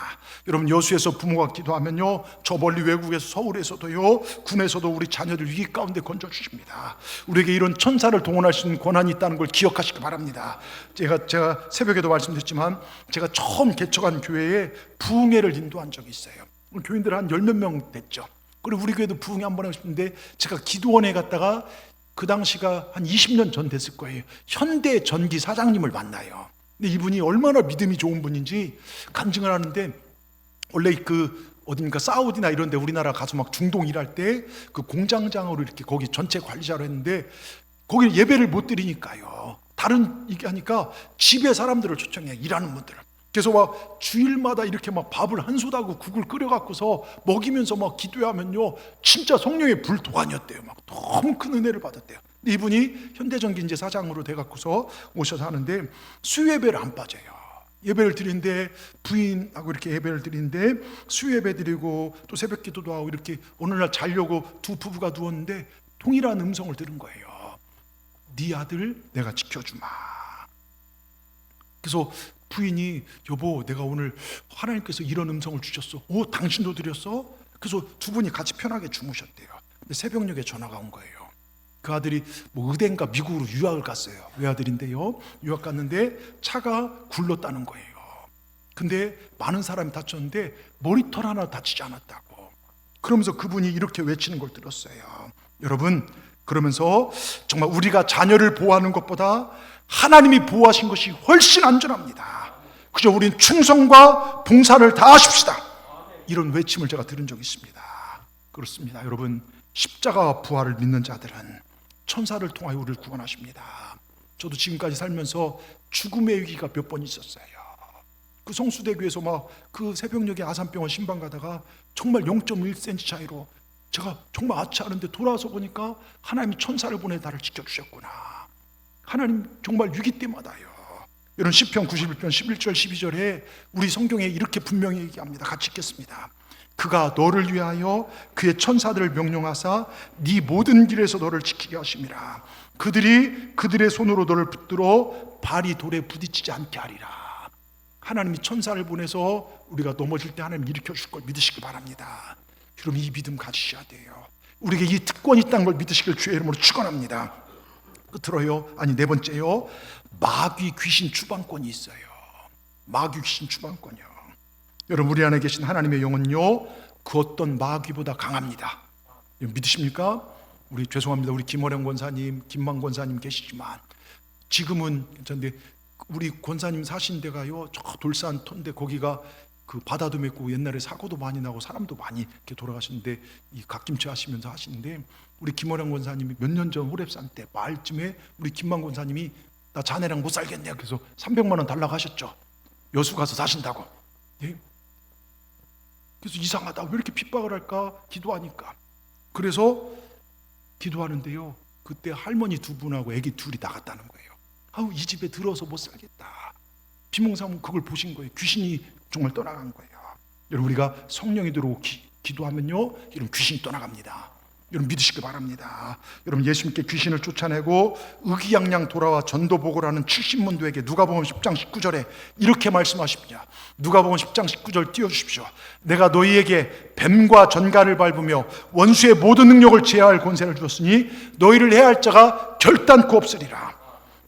여러분, 여수에서 부모가 기도하면요, 저 멀리 외국에서, 서울에서도요, 군에서도 우리 자녀들 위기 가운데 건져주십니다. 우리에게 이런 천사를 동원할 수 있는 권한이 있다는 걸 기억하시기 바랍니다. 제가 새벽에도 말씀드렸지만 제가 처음 개척한 교회에 부흥회를 인도한 적이 있어요. 교인들 한 10몇 명 됐죠. 그리고 우리 교회도 부흥회 한번 하고 싶은데 제가 기도원에 갔다가 그 당시가 한 20년 전 됐을 거예요. 현대 전기 사장님을 만나요. 근데 이분이 얼마나 믿음이 좋은 분인지 간증을 하는데, 원래 그 어딘가 사우디나 이런 데 우리나라 가서 막 중동 일할 때 그 공장장으로 이렇게 거기 전체 관리자로 했는데, 거기 예배를 못 드리니까요, 다른 이게 하니까 집에 사람들을 초청해요, 일하는 분들을. 그래서 막 주일마다 이렇게 막 밥을 한 솥하고 국을 끓여갖고서 먹이면서 막 기도하면요, 진짜 성령의 불도안이었대요. 막 너무 큰 은혜를 받았대요. 근데 이분이 현대전기 이제 사장으로 돼갖고서 오셔서 하는데 수요예배를 안 빠져요. 예배를 드리는데, 부인하고 이렇게 예배를 드리는데 수요예배 드리고 또 새벽 기도도 하고 이렇게 어느 날 자려고 두 부부가 누웠는데 동일한 음성을 들은 거예요. 네 아들 내가 지켜주마. 그래서 부인이, 여보, 내가 오늘 하나님께서 이런 음성을 주셨어. 오, 당신도 드렸어? 그래서 두 분이 같이 편하게 주무셨대요. 근데 새벽녘에 전화가 온 거예요. 그 아들이 뭐 의대인가 미국으로 유학을 갔어요. 외아들인데요, 유학 갔는데 차가 굴렀다는 거예요. 근데 많은 사람이 다쳤는데 머리털 하나 다치지 않았다고. 그러면서 그분이 이렇게 외치는 걸 들었어요. 여러분, 그러면서 정말 우리가 자녀를 보호하는 것보다 하나님이 보호하신 것이 훨씬 안전합니다. 그저 우린 충성과 봉사를 다하십시다, 이런 외침을 제가 들은 적이 있습니다. 그렇습니다. 여러분, 십자가와 부활을 믿는 자들은 천사를 통하여 우리를 구원하십니다. 저도 지금까지 살면서 죽음의 위기가 몇 번 있었어요. 그 성수대교에서 막 그 새벽녘에 아산병원 신방 가다가 정말 0.1cm 차이로 제가 정말 아차하는데 돌아와서 보니까 하나님이 천사를 보내 나를 지켜주셨구나. 하나님 정말 위기 때마다요. 이런 시편 91편 11절 12절에 우리 성경에 이렇게 분명히 얘기합니다. 같이 읽겠습니다. 그가 너를 위하여 그의 천사들을 명령하사 네 모든 길에서 너를 지키게 하심이라. 그들이 그들의 손으로 너를 붙들어 발이 돌에 부딪히지 않게 하리라. 하나님이 천사를 보내서 우리가 넘어질 때 하나님 일으켜 줄 걸 믿으시기 바랍니다. 여러분, 이 믿음 가지셔야 돼요. 우리에게 이 특권이 있다는 걸 믿으시길 주의 이름으로 축원합니다. 끝으로요, 네 번째요, 마귀 귀신 주방권이 있어요. 마귀 귀신 주방권이요. 여러분, 우리 안에 계신 하나님의 영은요, 그 어떤 마귀보다 강합니다. 믿으십니까? 우리 죄송합니다, 우리 김어령 권사님, 김만 권사님 계시지만 지금은 괜찮은데 우리 권사님 사신 데가요, 저 돌산 턴데 거기가 그 바다도 맺고 옛날에 사고도 많이 나고 사람도 많이 이렇게 돌아가시는데 이 갓김치 하시면서 하시는데, 우리 김어령 권사님이 몇 년 전 호랩산 때 말쯤에 우리 김만 권사님이 나 자네랑 못 살겠네, 그래서 300만 원 달라고 하셨죠. 여수 가서 사신다고. 예? 그래서 이상하다, 왜 이렇게 핍박을 할까 기도하니까. 그래서 기도하는데요, 그때 할머니 두 분하고 애기 둘이 나갔다는 거예요. 아우, 이 집에 들어서 못 살겠다. 비몽사몽 그걸 보신 거예요. 귀신이 정말 떠나간 거예요. 여러분, 우리가 성령이 들어오고 기도하면요, 여러분 귀신이 떠나갑니다. 여러분 믿으시기 바랍니다. 여러분, 예수님께 귀신을 쫓아내고 의기양양 돌아와 전도복을 하는 70문도에게 누가복음 10장 19절에 이렇게 말씀하십니다. 누가복음 10장 19절 띄워주십시오. 내가 너희에게 뱀과 전갈을 밟으며 원수의 모든 능력을 제어할 권세를 주었으니 너희를 해할 자가 결단코 없으리라.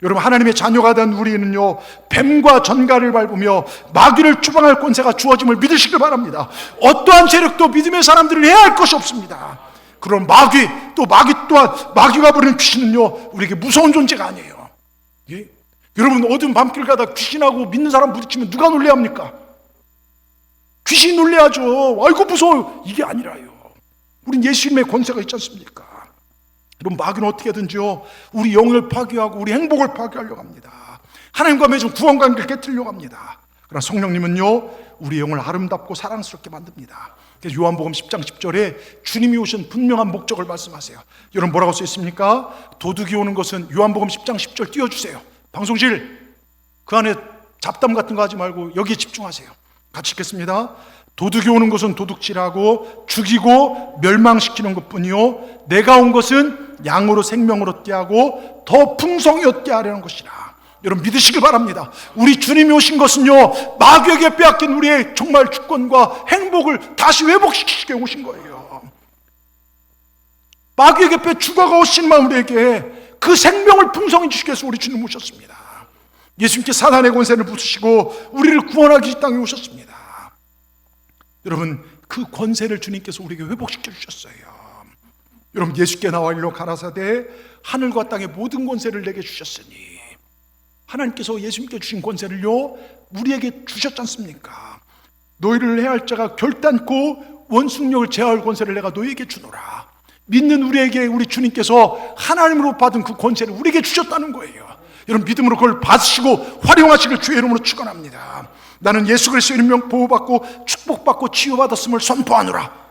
여러분, 하나님의 자녀가 된 우리는요, 뱀과 전갈을 밟으며 마귀를 추방할 권세가 주어짐을 믿으시길 바랍니다. 어떠한 세력도 믿음의 사람들을 해할 것이 없습니다. 그럼 마귀 또한 마귀가 부리는 귀신은요, 우리에게 무서운 존재가 아니에요. 예? 여러분 어두운 밤길 가다 귀신하고 믿는 사람 부딪히면 누가 놀래야 합니까? 귀신이 놀래야죠. 아이고 무서워. 이게 아니라요. 우린 예수 이름의 권세가 있지 않습니까? 여러분 마귀는 어떻게든지요 우리 영을 파괴하고 우리 행복을 파괴하려고 합니다. 하나님과 맺은 구원관계를 깨뜨리려고 합니다. 그러나 성령님은요 우리 영을 아름답고 사랑스럽게 만듭니다. 그래서 요한복음 10장 10절에 주님이 오신 분명한 목적을 말씀하세요. 여러분 뭐라고 써 있습니까? 도둑이 오는 것은 요한복음 10장 10절 띄워주세요. 방송실 그 안에 잡담 같은 거 하지 말고 여기에 집중하세요. 같이 읽겠습니다. 도둑이 오는 것은 도둑질하고 죽이고 멸망시키는 것뿐이요 내가 온 것은 양으로 생명을 얻게 하고 더 풍성히 얻게 하려는 것이라. 여러분 믿으시길 바랍니다. 우리 주님이 오신 것은요 마귀에게 빼앗긴 우리의 정말 주권과 행복을 다시 회복시키시게 오신 거예요. 마귀에게 빼 죽어가 오신만 우리에게 그 생명을 풍성히 주시기 위해서 우리 주님 오셨습니다. 예수님께 사단의 권세를 부수시고 우리를 구원하기 이 땅에 오셨습니다. 여러분 그 권세를 주님께서 우리에게 회복시켜 주셨어요. 여러분 예수께 나와 일로 가라사대 하늘과 땅의 모든 권세를 내게 주셨으니 하나님께서 예수님께 주신 권세를요 우리에게 주셨지 않습니까? 너희를 해할 자가 결단코 원숭력을 제어할 권세를 내가 너희에게 주노라. 믿는 우리에게 우리 주님께서 하나님으로 받은 그 권세를 우리에게 주셨다는 거예요. 여러분 믿음으로 그걸 받으시고 활용하시길 주의 이름으로 축원합니다. 나는 예수 그리스도의 이름 보호받고 축복받고 치유받았음을 선포하노라.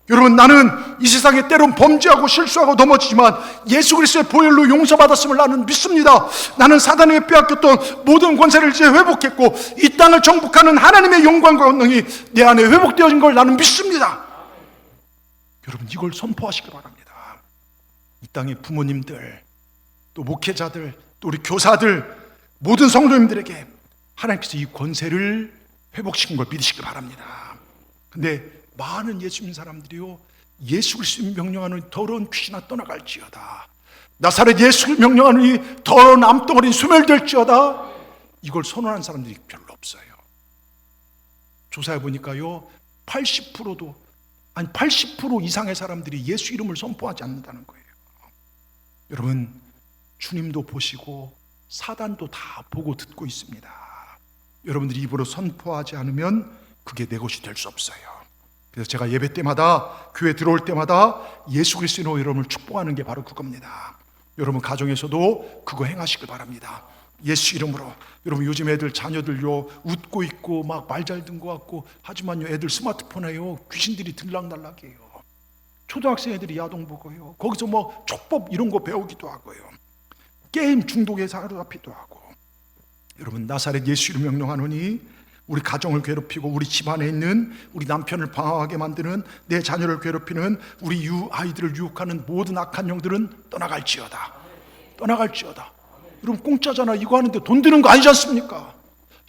여러분 나는 이 세상에 때론 범죄하고 실수하고 넘어지지만 예수 그리스도의 보혈로 용서받았음을 나는 믿습니다. 나는 사단에게 빼앗겼던 모든 권세를 이제 회복했고 이 땅을 정복하는 하나님의 영광과 권능이 내 안에 회복되어진 걸 나는 믿습니다. 여러분 이걸 선포하시기 바랍니다. 이 땅의 부모님들 또 목회자들 또 우리 교사들 모든 성도님들에게 하나님께서 이 권세를 회복시킨 걸 믿으시기 바랍니다. 근데 많은 예수 믿는 사람들이요 예수 그리스도를 명령하는 더러운 귀신아 떠나갈지어다, 나사렛 예수를 명령하는 이 더러운 암덩어리는 소멸될지어다, 이걸 선언한 사람들이 별로 없어요. 조사해 보니까요 80% 이상의 사람들이 예수 이름을 선포하지 않는다는 거예요. 여러분 주님도 보시고 사단도 다 보고 듣고 있습니다. 여러분들이 입으로 선포하지 않으면 그게 내 것이 될 수 없어요. 그래서 제가 예배 때마다 교회 들어올 때마다 예수 그리스도로 여러분을 축복하는 게 바로 그겁니다. 여러분 가정에서도 그거 행하시길 바랍니다. 예수 이름으로. 여러분 요즘 애들 자녀들요 웃고 있고 막 말 잘 듣는 것 같고 하지만요 애들 스마트폰에요 귀신들이 들락날락해요. 초등학생 애들이 야동 보고요 거기서 뭐 촉법 이런 거 배우기도 하고요 게임 중독에 사로잡히기도 하고. 여러분 나사렛 예수 이름 명령하노니 우리 가정을 괴롭히고 우리 집안에 있는 우리 남편을 방황하게 만드는 내 자녀를 괴롭히는 우리 아이들을 유혹하는 모든 악한 영들은 떠나갈지어다. 떠나갈지어다. 여러분 공짜잖아. 이거 하는데 돈 드는 거 아니지 않습니까?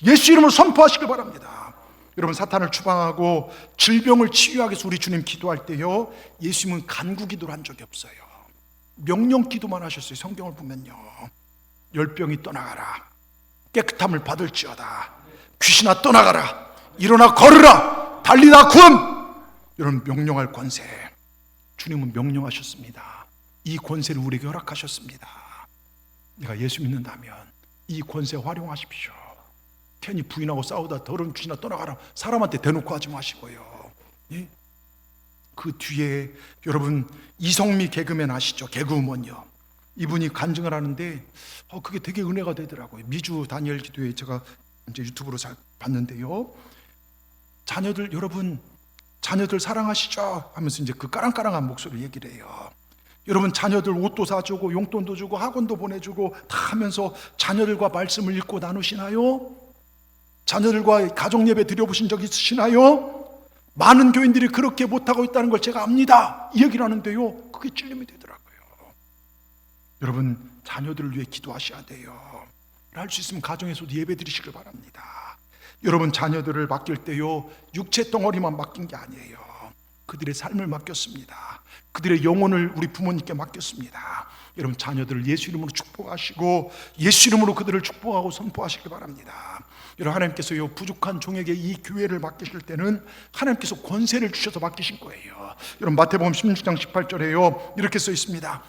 예수 이름을 선포하시길 바랍니다. 여러분 사탄을 추방하고 질병을 치유하기 위해서 우리 주님 기도할 때요 예수님은 간구 기도를 한 적이 없어요. 명령 기도만 하셨어요. 성경을 보면요 열병이 떠나가라, 깨끗함을 받을지어다, 귀신아 떠나가라, 일어나 걸으라, 달리다 구원. 이런 명령할 권세 주님은 명령하셨습니다. 이 권세를 우리에게 허락하셨습니다. 내가 예수 믿는다면 이 권세 활용하십시오. 괜히 부인하고 싸우다 더러운 귀신아 떠나가라 사람한테 대놓고 하지 마시고요. 예? 그 뒤에 여러분 이성미 개그맨 아시죠? 개그우먼이요. 이분이 간증을 하는데 그게 되게 은혜가 되더라고요. 미주 다니엘 기도회 제가 이제 유튜브로 잘 봤는데요. 자녀들 여러분 자녀들 사랑하시죠? 하면서 이제 그 까랑까랑한 목소리로 얘기를 해요. 여러분 자녀들 옷도 사주고 용돈도 주고 학원도 보내주고 다 하면서 자녀들과 말씀을 읽고 나누시나요? 자녀들과 가정예배 드려보신 적 있으시나요? 많은 교인들이 그렇게 못하고 있다는 걸 제가 압니다. 이 얘기를 하는데요 그게 찔림이 되더라고요. 여러분 자녀들을 위해 기도하셔야 돼요. 할 수 있으면 가정에서도 예배 드리시길 바랍니다. 여러분 자녀들을 맡길 때요 육체 덩어리만 맡긴 게 아니에요. 그들의 삶을 맡겼습니다. 그들의 영혼을 우리 부모님께 맡겼습니다. 여러분 자녀들을 예수 이름으로 축복하시고 예수 이름으로 그들을 축복하고 선포하시길 바랍니다. 여러분 하나님께서요 부족한 종에게 이 교회를 맡기실 때는 하나님께서 권세를 주셔서 맡기신 거예요. 여러분 마태복음 16장 18절에요 이렇게 써 있습니다.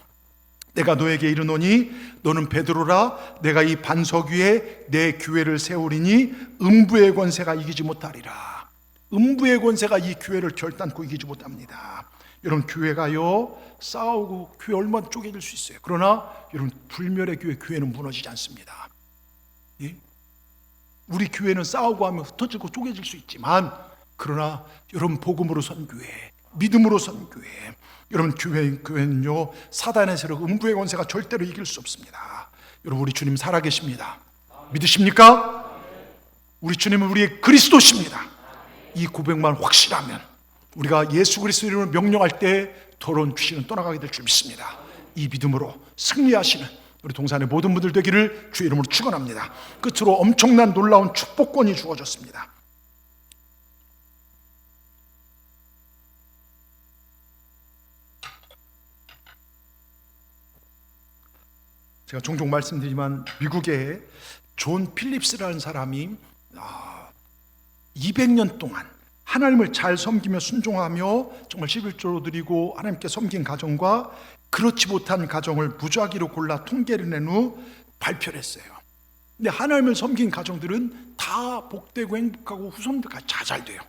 내가 너에게 이르노니 너는 베드로라. 내가 이 반석 위에 내 교회를 세우리니 음부의 권세가 이기지 못하리라. 음부의 권세가 이 교회를 결단코 이기지 못합니다. 여러분, 교회가요 싸우고 교회 얼마나 쪼개질 수 있어요. 그러나 여러분, 불멸의 교회는 무너지지 않습니다. 예? 우리 교회는 싸우고 하면 흩어지고 쪼개질 수 있지만, 그러나 여러분, 복음으로 선 교회, 믿음으로 선 교회, 여러분, 교회는요 사단의 세력, 음부의 권세가 절대로 이길 수 없습니다. 여러분, 우리 주님 살아계십니다. 믿으십니까? 우리 주님은 우리의 그리스도십니다. 이 고백만 확실하면 우리가 예수 그리스도 이름으로 명령할 때 더러운 귀신은 떠나가게 될 줄 믿습니다. 이 믿음으로 승리하시는 우리 동산의 모든 분들 되기를 주의 이름으로 축원합니다. 끝으로 엄청난 놀라운 축복권이 주어졌습니다. 제가 종종 말씀드리지만 미국의 존 필립스라는 사람이 200년 동안 하나님을 잘 섬기며 순종하며 정말 11조로 드리고 하나님께 섬긴 가정과 그렇지 못한 가정을 무작위로 골라 통계를 낸 후 발표를 했어요. 근데 하나님을 섬긴 가정들은 다 복되고 행복하고 후손들까지 잘 돼요.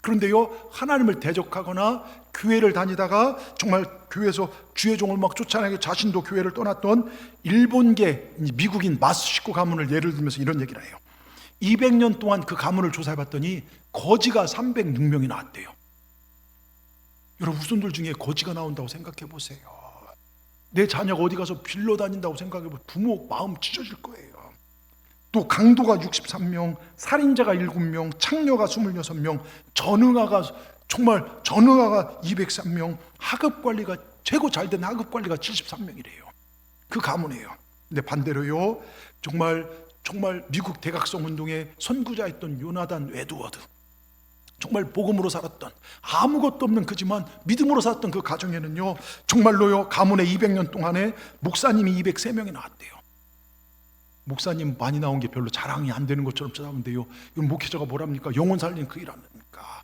그런데요, 하나님을 대적하거나 교회를 다니다가 정말 교회에서 주의 종을 막 쫓아내고 자신도 교회를 떠났던 일본계 미국인 마스시코 가문을 예를 들면서 이런 얘기를 해요. 200년 동안 그 가문을 조사해봤더니 거지가 306명이 나왔대요. 여러분, 후손들 중에 거지가 나온다고 생각해 보세요. 내 자녀가 어디 가서 빌러 다닌다고 생각해 보면 부모 마음 찢어질 거예요. 또 강도가 63명, 살인자가 7명, 창녀가 26명, 전응아가 203명, 하급관리가 최고 잘된 하급관리가 73명이래요. 그 가문이에요. 근데 반대로요, 정말 미국 대각성 운동의 선구자였던 요나단 에드워드, 정말 복음으로 살았던 아무것도 없는 그지만 믿음으로 살았던 그 가정에는요 정말로요 가문에 200년 동안에 목사님이 203명이 나왔대요. 목사님 많이 나온 게 별로 자랑이 안 되는 것처럼 찾아오는데요, 이건 목회자가 뭐랍니까? 영혼 살리는 그 일 아닙니까?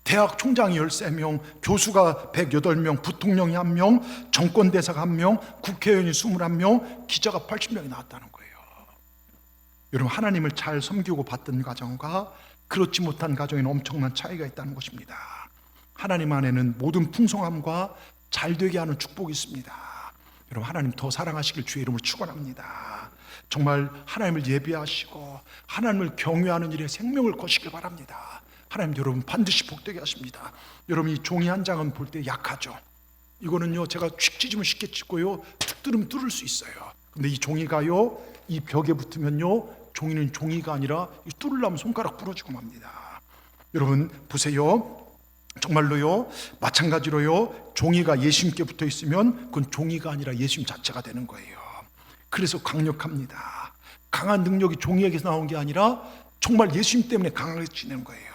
대학 총장이 13명, 교수가 108명, 부통령이 1명, 정권대사가 1명, 국회의원이 21명, 기자가 80명이 나왔다는 거예요. 여러분, 하나님을 잘 섬기고 받던 가정과 그렇지 못한 가정에는 엄청난 차이가 있다는 것입니다. 하나님 안에는 모든 풍성함과 잘되게 하는 축복이 있습니다. 여러분, 하나님 더 사랑하시길 주의 이름으로 축원합니다. 정말 하나님을 예배하시고 하나님을 경외하는 일에 생명을 거시길 바랍니다. 하나님, 여러분 반드시 복되게 하십니다. 여러분, 이 종이 한 장은 볼 때 약하죠. 이거는요 제가 칙 찢으면 쉽게 찢고요, 툭 뚫으면 뚫을 수 있어요. 근데 이 종이가요 이 벽에 붙으면요 종이는 종이가 아니라 뚫으려면 손가락 부러지고 맙니다. 여러분 보세요, 정말로요 마찬가지로요 종이가 예수님께 붙어 있으면 그건 종이가 아니라 예수님 자체가 되는 거예요. 그래서 강력합니다. 강한 능력이 종이에게서 나온 게 아니라 정말 예수님 때문에 강해지는 거예요.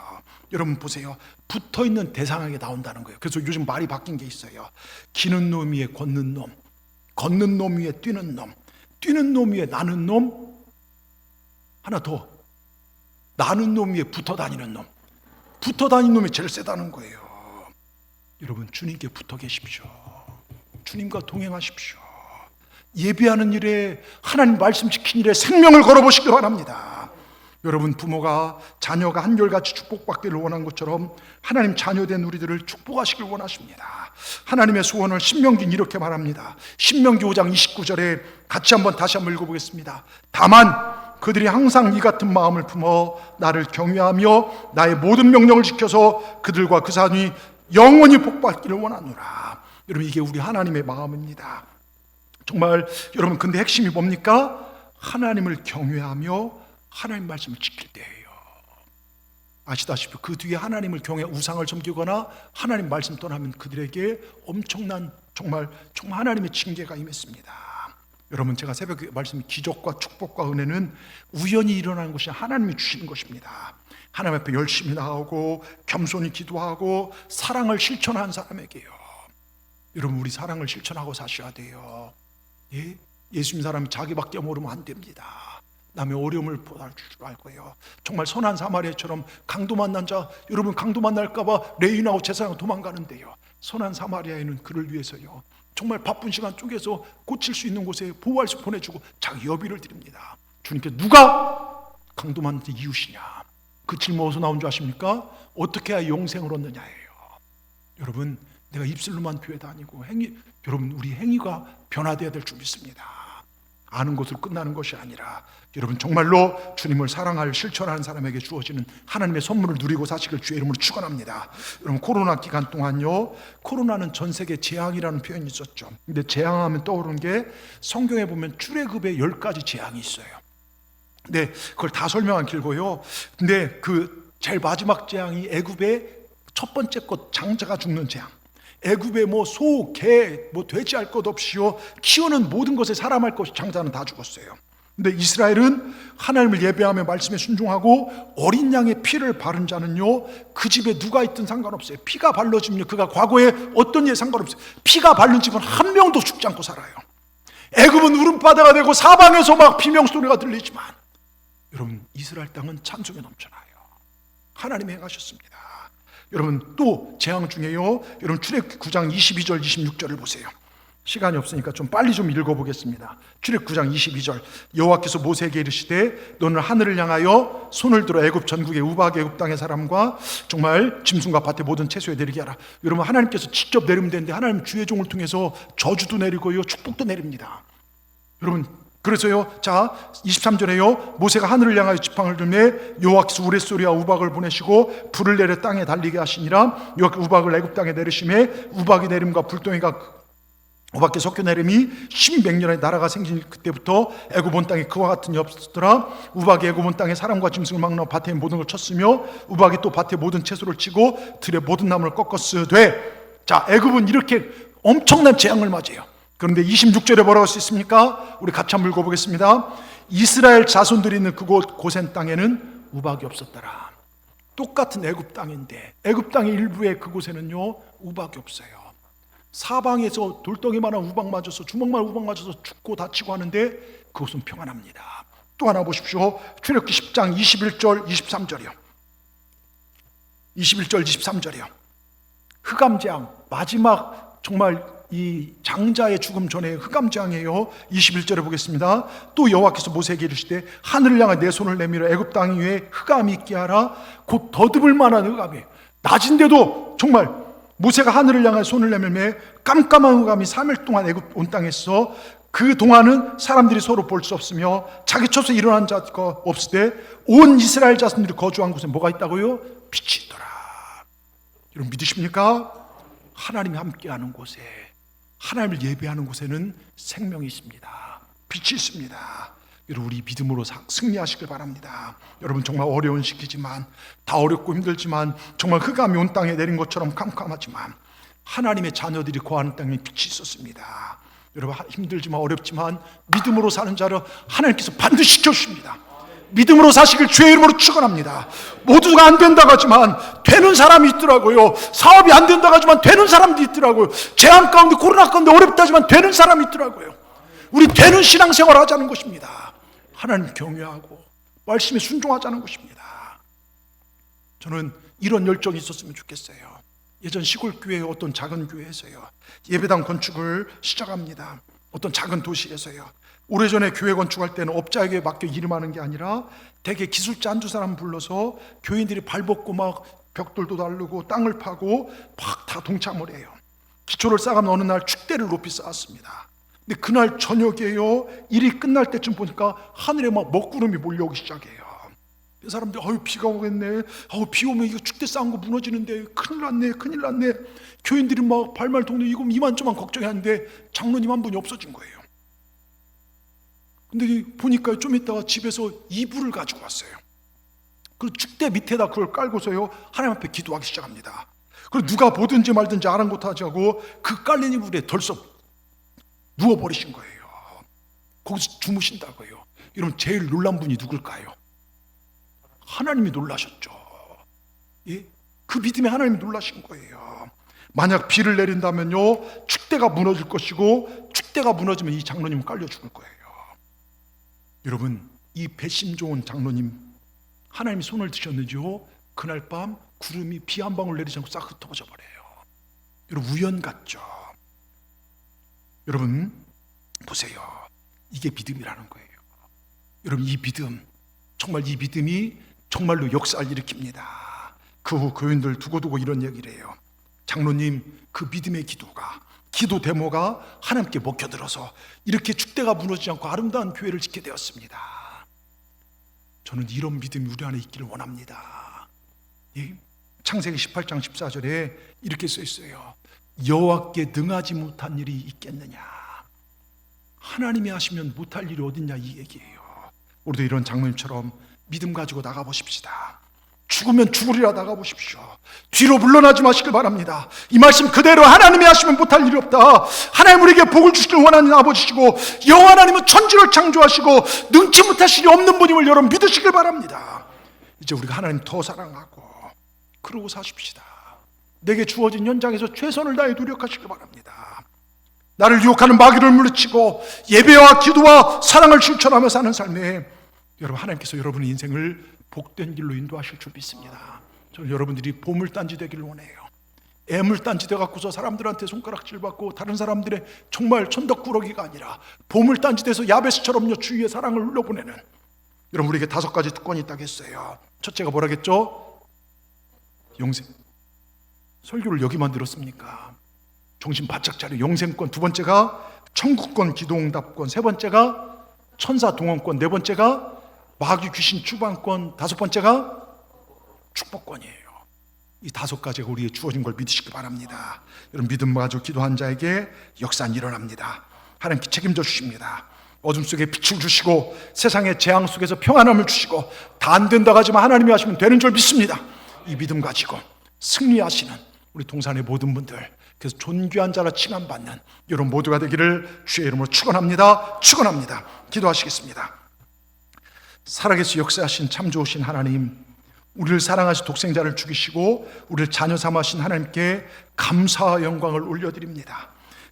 여러분 보세요, 붙어있는 대상에게 나온다는 거예요. 그래서 요즘 말이 바뀐 게 있어요. 기는 놈 위에 걷는 놈, 걷는 놈 위에 뛰는 놈, 뛰는 놈 위에 나는 놈, 하나 더, 나는 놈 위에 붙어 다니는 놈, 붙어 다니는 놈이 제일 세다는 거예요. 여러분, 주님께 붙어 계십시오. 주님과 동행하십시오. 예배하는 일에, 하나님 말씀 지키는 일에 생명을 걸어보시기 바랍니다. 여러분, 부모가 자녀가 한결같이 축복받기를 원한 것처럼 하나님 자녀된 우리들을 축복하시길 원하십니다. 하나님의 소원을 신명기는 이렇게 말합니다. 신명기 5장 29절에 같이 다시 한번 읽어보겠습니다. 다만 그들이 항상 이 같은 마음을 품어 나를 경외하며 나의 모든 명령을 지켜서 그들과 그 산이 영원히 복받기를 원하노라. 여러분, 이게 우리 하나님의 마음입니다. 정말 여러분, 근데 핵심이 뭡니까? 하나님을 경외하며 하나님 말씀을 지킬 때예요. 아시다시피 그 뒤에 하나님을 경외 우상을 섬기거나 하나님 말씀 떠나면 그들에게 엄청난 정말 하나님의 징계가 임했습니다. 여러분, 제가 새벽에 말씀, 기적과 축복과 은혜는 우연히 일어나는 것이 하나님이 주시는 것입니다. 하나님 앞에 열심히 나오고 겸손히 기도하고 사랑을 실천한 사람에게요. 여러분, 우리 사랑을 실천하고 사셔야 돼요. 예? 예수님 사람이 자기밖에 모르면 안 됩니다. 남의 어려움을 보잘 줄 알고요. 정말 선한 사마리아처럼 강도 만난 자, 여러분 강도 만날까 봐 레인하고 제사장은 도망가는데요, 선한 사마리아인은 그를 위해서요 정말 바쁜 시간 쪼개서 고칠 수 있는 곳에 보호할 수 보내주고 자기 여비를 드립니다. 주님께 누가 강도만한테 이웃이냐? 그 질문 어디서 나온 줄 아십니까? 어떻게 해야 영생을 얻느냐예요. 여러분, 내가 입술로만 교회 다니고 여러분, 우리 행위가 변화되어야 될 줄 믿습니다. 아는 것으로 끝나는 것이 아니라 여러분, 정말로 주님을 사랑할 실천하는 사람에게 주어지는 하나님의 선물을 누리고 사시길 주의 이름으로 축원합니다. 여러분, 코로나 기간 동안요, 코로나는 전 세계 재앙이라는 표현이 있었죠. 근데 재앙하면 떠오르는 게 성경에 보면 출애굽에 10가지 재앙이 있어요. 근데 그걸 다 설명하기 길고요. 근데 그 제일 마지막 재앙이 애굽의 첫 번째 것, 장자가 죽는 재앙. 애굽에 뭐 소, 개, 뭐 돼지 할 것 없이요, 키우는 모든 것에 사람 할 것이 장자는 다 죽었어요. 근데 이스라엘은 하나님을 예배하며 말씀에 순종하고 어린 양의 피를 바른 자는요, 그 집에 누가 있든 상관없어요. 피가 발라지면 그가 과거에 어떤 일에 상관없어요. 피가 바른 집은 한 명도 죽지 않고 살아요. 애굽은 울음바다가 되고 사방에서 막 비명 소리가 들리지만 여러분, 이스라엘 땅은 찬송에 넘쳐나요. 하나님이 행하셨습니다. 여러분, 또 재앙 중에요, 여러분 출애굽 9장 22절 26절을 보세요. 시간이 없으니까 좀 빨리 좀 읽어보겠습니다. 출애굽 9장 22절, 여호와께서 모세에게 이르시되 너는 하늘을 향하여 손을 들어 애굽 전국의 우박 애굽 땅의 사람과 정말 짐승과 밭의 모든 채소에 내리게 하라. 여러분, 하나님께서 직접 내리면 되는데 하나님 주의 종을 통해서 저주도 내리고요, 축복도 내립니다. 여러분, 그래서요, 자 23절에요, 모세가 하늘을 향하여 지팡이를 들매 여호와께서 우레소리와 우박을 보내시고 불을 내려 땅에 달리게 하시니라. 여호와께서 우박을 애굽 땅에 내리심에 우박이 내림과 불덩이가 우박에 섞여 내림이 1100년의 나라가 생긴 그때부터 애굽 온 땅에 그와 같은 일이 없었더라. 우박이 애굽 온 땅에 사람과 짐승을 막 넣어 밭의 모든 걸 쳤으며 우박이 또 밭의 모든 채소를 치고 들의 모든 나무를 꺾었으되. 자, 애굽은 이렇게 엄청난 재앙을 맞이해요. 그런데 26절에 뭐라고 써 있습니까? 우리 같이 한번 읽어보겠습니다. 이스라엘 자손들이 있는 그곳 고센 땅에는 우박이 없었더라. 똑같은 애굽 땅인데 애굽 땅의 일부의 그곳에는요, 우박이 없어요. 사방에서 돌덩이만한 우박 맞아서 주먹만 우박 맞아서 죽고 다치고 하는데 그곳은 평안합니다. 또 하나 보십시오. 출애굽기 10장 21절 23절이요. 21절 23절이요. 흑암재앙, 마지막 정말 이 장자의 죽음 전에 흑암재앙이에요. 21절에 보겠습니다. 또 여호와께서 모세에게 이르시되 하늘을 향하여 내 손을 내밀어 애굽 땅 위에 흑암이 있게 하라. 곧 더듬을 만한 흑암이에요. 낮인데도 정말 모세가 하늘을 향하여 손을 내밀매 깜깜한 흑암이 3일 동안 애굽 온 땅에서 그 동안은 사람들이 서로 볼 수 없으며 자기 처소에 일어난 자가 없으되 온 이스라엘 자손들이 거주한 곳에 뭐가 있다고요? 빛이 있더라. 여러분, 믿으십니까? 하나님이 함께하는 곳에, 하나님을 예배하는 곳에는 생명이 있습니다. 빛이 있습니다. 여러분, 우리 믿음으로 승리하시길 바랍니다. 여러분, 정말 어려운 시기지만, 다 어렵고 힘들지만, 정말 흑암이 온 땅에 내린 것처럼 캄캄하지만 하나님의 자녀들이 거하는 땅에 빛이 있었습니다. 여러분, 힘들지만 어렵지만 믿음으로 사는 자를 하나님께서 반드시 지켜주십니다. 믿음으로 사시길 주의 이름으로 축원합니다. 모두가 안 된다고 하지만 되는 사람이 있더라고요. 사업이 안 된다고 하지만 되는 사람도 있더라고요. 재앙 가운데, 코로나 가운데 어렵다지만 되는 사람이 있더라고요. 우리 되는 신앙생활을 하자는 것입니다. 하나님 경외하고 말씀에 순종하자는 것입니다. 저는 이런 열정이 있었으면 좋겠어요. 예전 시골 교회의 어떤 작은 교회에서요, 예배당 건축을 시작합니다. 어떤 작은 도시에서요. 오래전에 교회 건축할 때는 업자에게 맡겨 일을 하는 게 아니라 대개 기술자 한두 사람 불러서 교인들이 발벗고 막 벽돌도 다르고 땅을 파고 막 다 동참을 해요. 기초를 쌓아가면 어느 날 축대를 높이 쌓았습니다. 근데 그날 저녁에요, 일이 끝날 때쯤 보니까 하늘에 막 먹구름이 몰려오기 시작해요. 사람들이 비가 오겠네, 비 오면 이거 축대 쌓은 거 무너지는데 큰일 났네. 교인들이 막 발말 동네 이거 이만저만 걱정하는데 장로님 한 분이 없어진 거예요. 근데 보니까 좀 있다가 집에서 이불을 가지고 왔어요. 그 축대 밑에다 그걸 깔고서요, 하나님 앞에 기도하기 시작합니다. 그리고 누가 보든지 말든지 아랑곳하지 하고 그 깔린 이불에 덜썩 누워버리신 거예요. 거기서 주무신다고요. 여러분, 제일 놀란 분이 누굴까요? 하나님이 놀라셨죠. 예? 그 믿음에 하나님이 놀라신 거예요. 만약 비를 내린다면요, 축대가 무너질 것이고 축대가 무너지면 이 장로님은 깔려 죽을 거예요. 여러분, 이 배심 좋은 장로님, 하나님이 손을 드셨는지요, 그날 밤 구름이 비 한 방울 내리지 않고 싹 흩어져 버려요. 여러분, 우연 같죠. 여러분 보세요. 이게 믿음이라는 거예요. 여러분 이 믿음, 정말 이 믿음이 정말로 역사를 일으킵니다. 그 후 교인들 두고두고 이런 얘기를 해요. 장로님, 그 믿음의 기도 데모가 하나님께 먹혀들어서 이렇게 축대가 무너지지 않고 아름다운 교회를 짓게 되었습니다. 저는 이런 믿음이 우리 안에 있기를 원합니다. 창세기 18장 14절에 이렇게 써 있어요. 여호와께 능하지 못한 일이 있겠느냐. 하나님이 하시면 못할 일이 어딨냐, 이 얘기예요. 우리도 이런 장로님처럼 믿음 가지고 나가보십시다. 죽으면 죽으리라 나가보십시오. 뒤로 물러나지 마시길 바랍니다. 이 말씀 그대로 하나님이 하시면 못할 일이 없다. 하나님 우리에게 복을 주시길 원하는 아버지시고 여호와 하나님은 천지를 창조하시고 능치 못하실 일이 없는 분임을 여러분 믿으시길 바랍니다. 이제 우리가 하나님 더 사랑하고 그러고 사십시다. 내게 주어진 현장에서 최선을 다해 노력하시길 바랍니다. 나를 유혹하는 마귀를 물리치고 예배와 기도와 사랑을 실천하며 사는 삶에 여러분 하나님께서 여러분의 인생을 복된 길로 인도하실 줄 믿습니다. 저는 여러분들이 보물단지 되기를 원해요. 애물단지 돼갖고서 사람들한테 손가락질 받고 다른 사람들의 정말 천덕꾸러기가 아니라 보물단지 돼서 야베스처럼요 주위의 사랑을 흘려보내는, 여러분 우리에게 5가지 특권이 있다고 했어요. 첫째가 뭐라겠죠? 영생. 설교를 여기만 들었습니까? 정신 바짝 차려. 영생권. 두 번째가 천국권, 기도응답권. 세 번째가 천사 동원권. 네 번째가 마귀 귀신 추방권. 다섯 번째가 축복권이에요. 이 5가지가 우리에게 주어진 걸 믿으시기 바랍니다. 여러분 믿음 가지고 기도한 자에게 역사는 일어납니다. 하나님께 책임져 주십니다. 어둠 속에 빛을 주시고 세상의 재앙 속에서 평안함을 주시고 다 안 된다고 하지만 하나님이 하시면 되는 줄 믿습니다. 이 믿음 가지고 승리하시는 우리 동산의 모든 분들, 그래서 존귀한 자라 칭함받는 여러분 모두가 되기를 주의 이름으로 축원합니다. 축원합니다. 기도하시겠습니다. 살아계신 역사하신 참 좋으신 하나님, 우리를 사랑하신 독생자를 죽이시고 우리를 자녀 삼으신 하나님께 감사와 영광을 올려드립니다.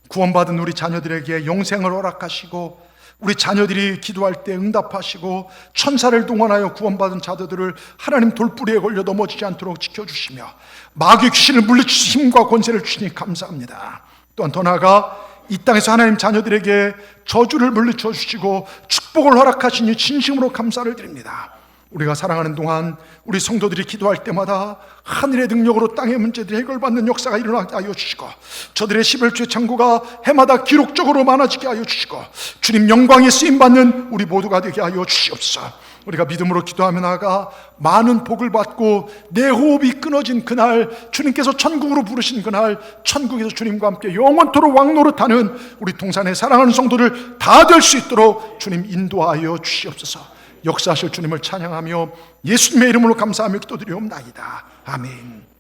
구원받은 우리 자녀들에게 영생을 허락하시고 우리 자녀들이 기도할 때 응답하시고 천사를 동원하여 구원받은 자들을 하나님 돌뿌리에 걸려 넘어지지 않도록 지켜주시며 마귀 귀신을 물리치신 힘과 권세를 주시니 감사합니다. 또한 더 나아가 이 땅에서 하나님 자녀들에게 저주를 물리쳐 주시고 축복을 허락하시니 진심으로 감사를 드립니다. 우리가 사랑하는 동안 우리 성도들이 기도할 때마다 하늘의 능력으로 땅의 문제들이 해결받는 역사가 일어나게 하여 주시고 저들의 11주의 창고가 해마다 기록적으로 많아지게 하여 주시고 주님 영광에 쓰임받는 우리 모두가 되게 하여 주시옵소서. 우리가 믿음으로 기도하며 나아가 많은 복을 받고 내 호흡이 끊어진 그날, 주님께서 천국으로 부르신 그날, 천국에서 주님과 함께 영원토록 왕노릇하는 우리 동산의 사랑하는 성도들 다 될 수 있도록 주님 인도하여 주시옵소서. 역사하실 주님을 찬양하며 예수님의 이름으로 감사하며 기도드리옵나이다. 아멘.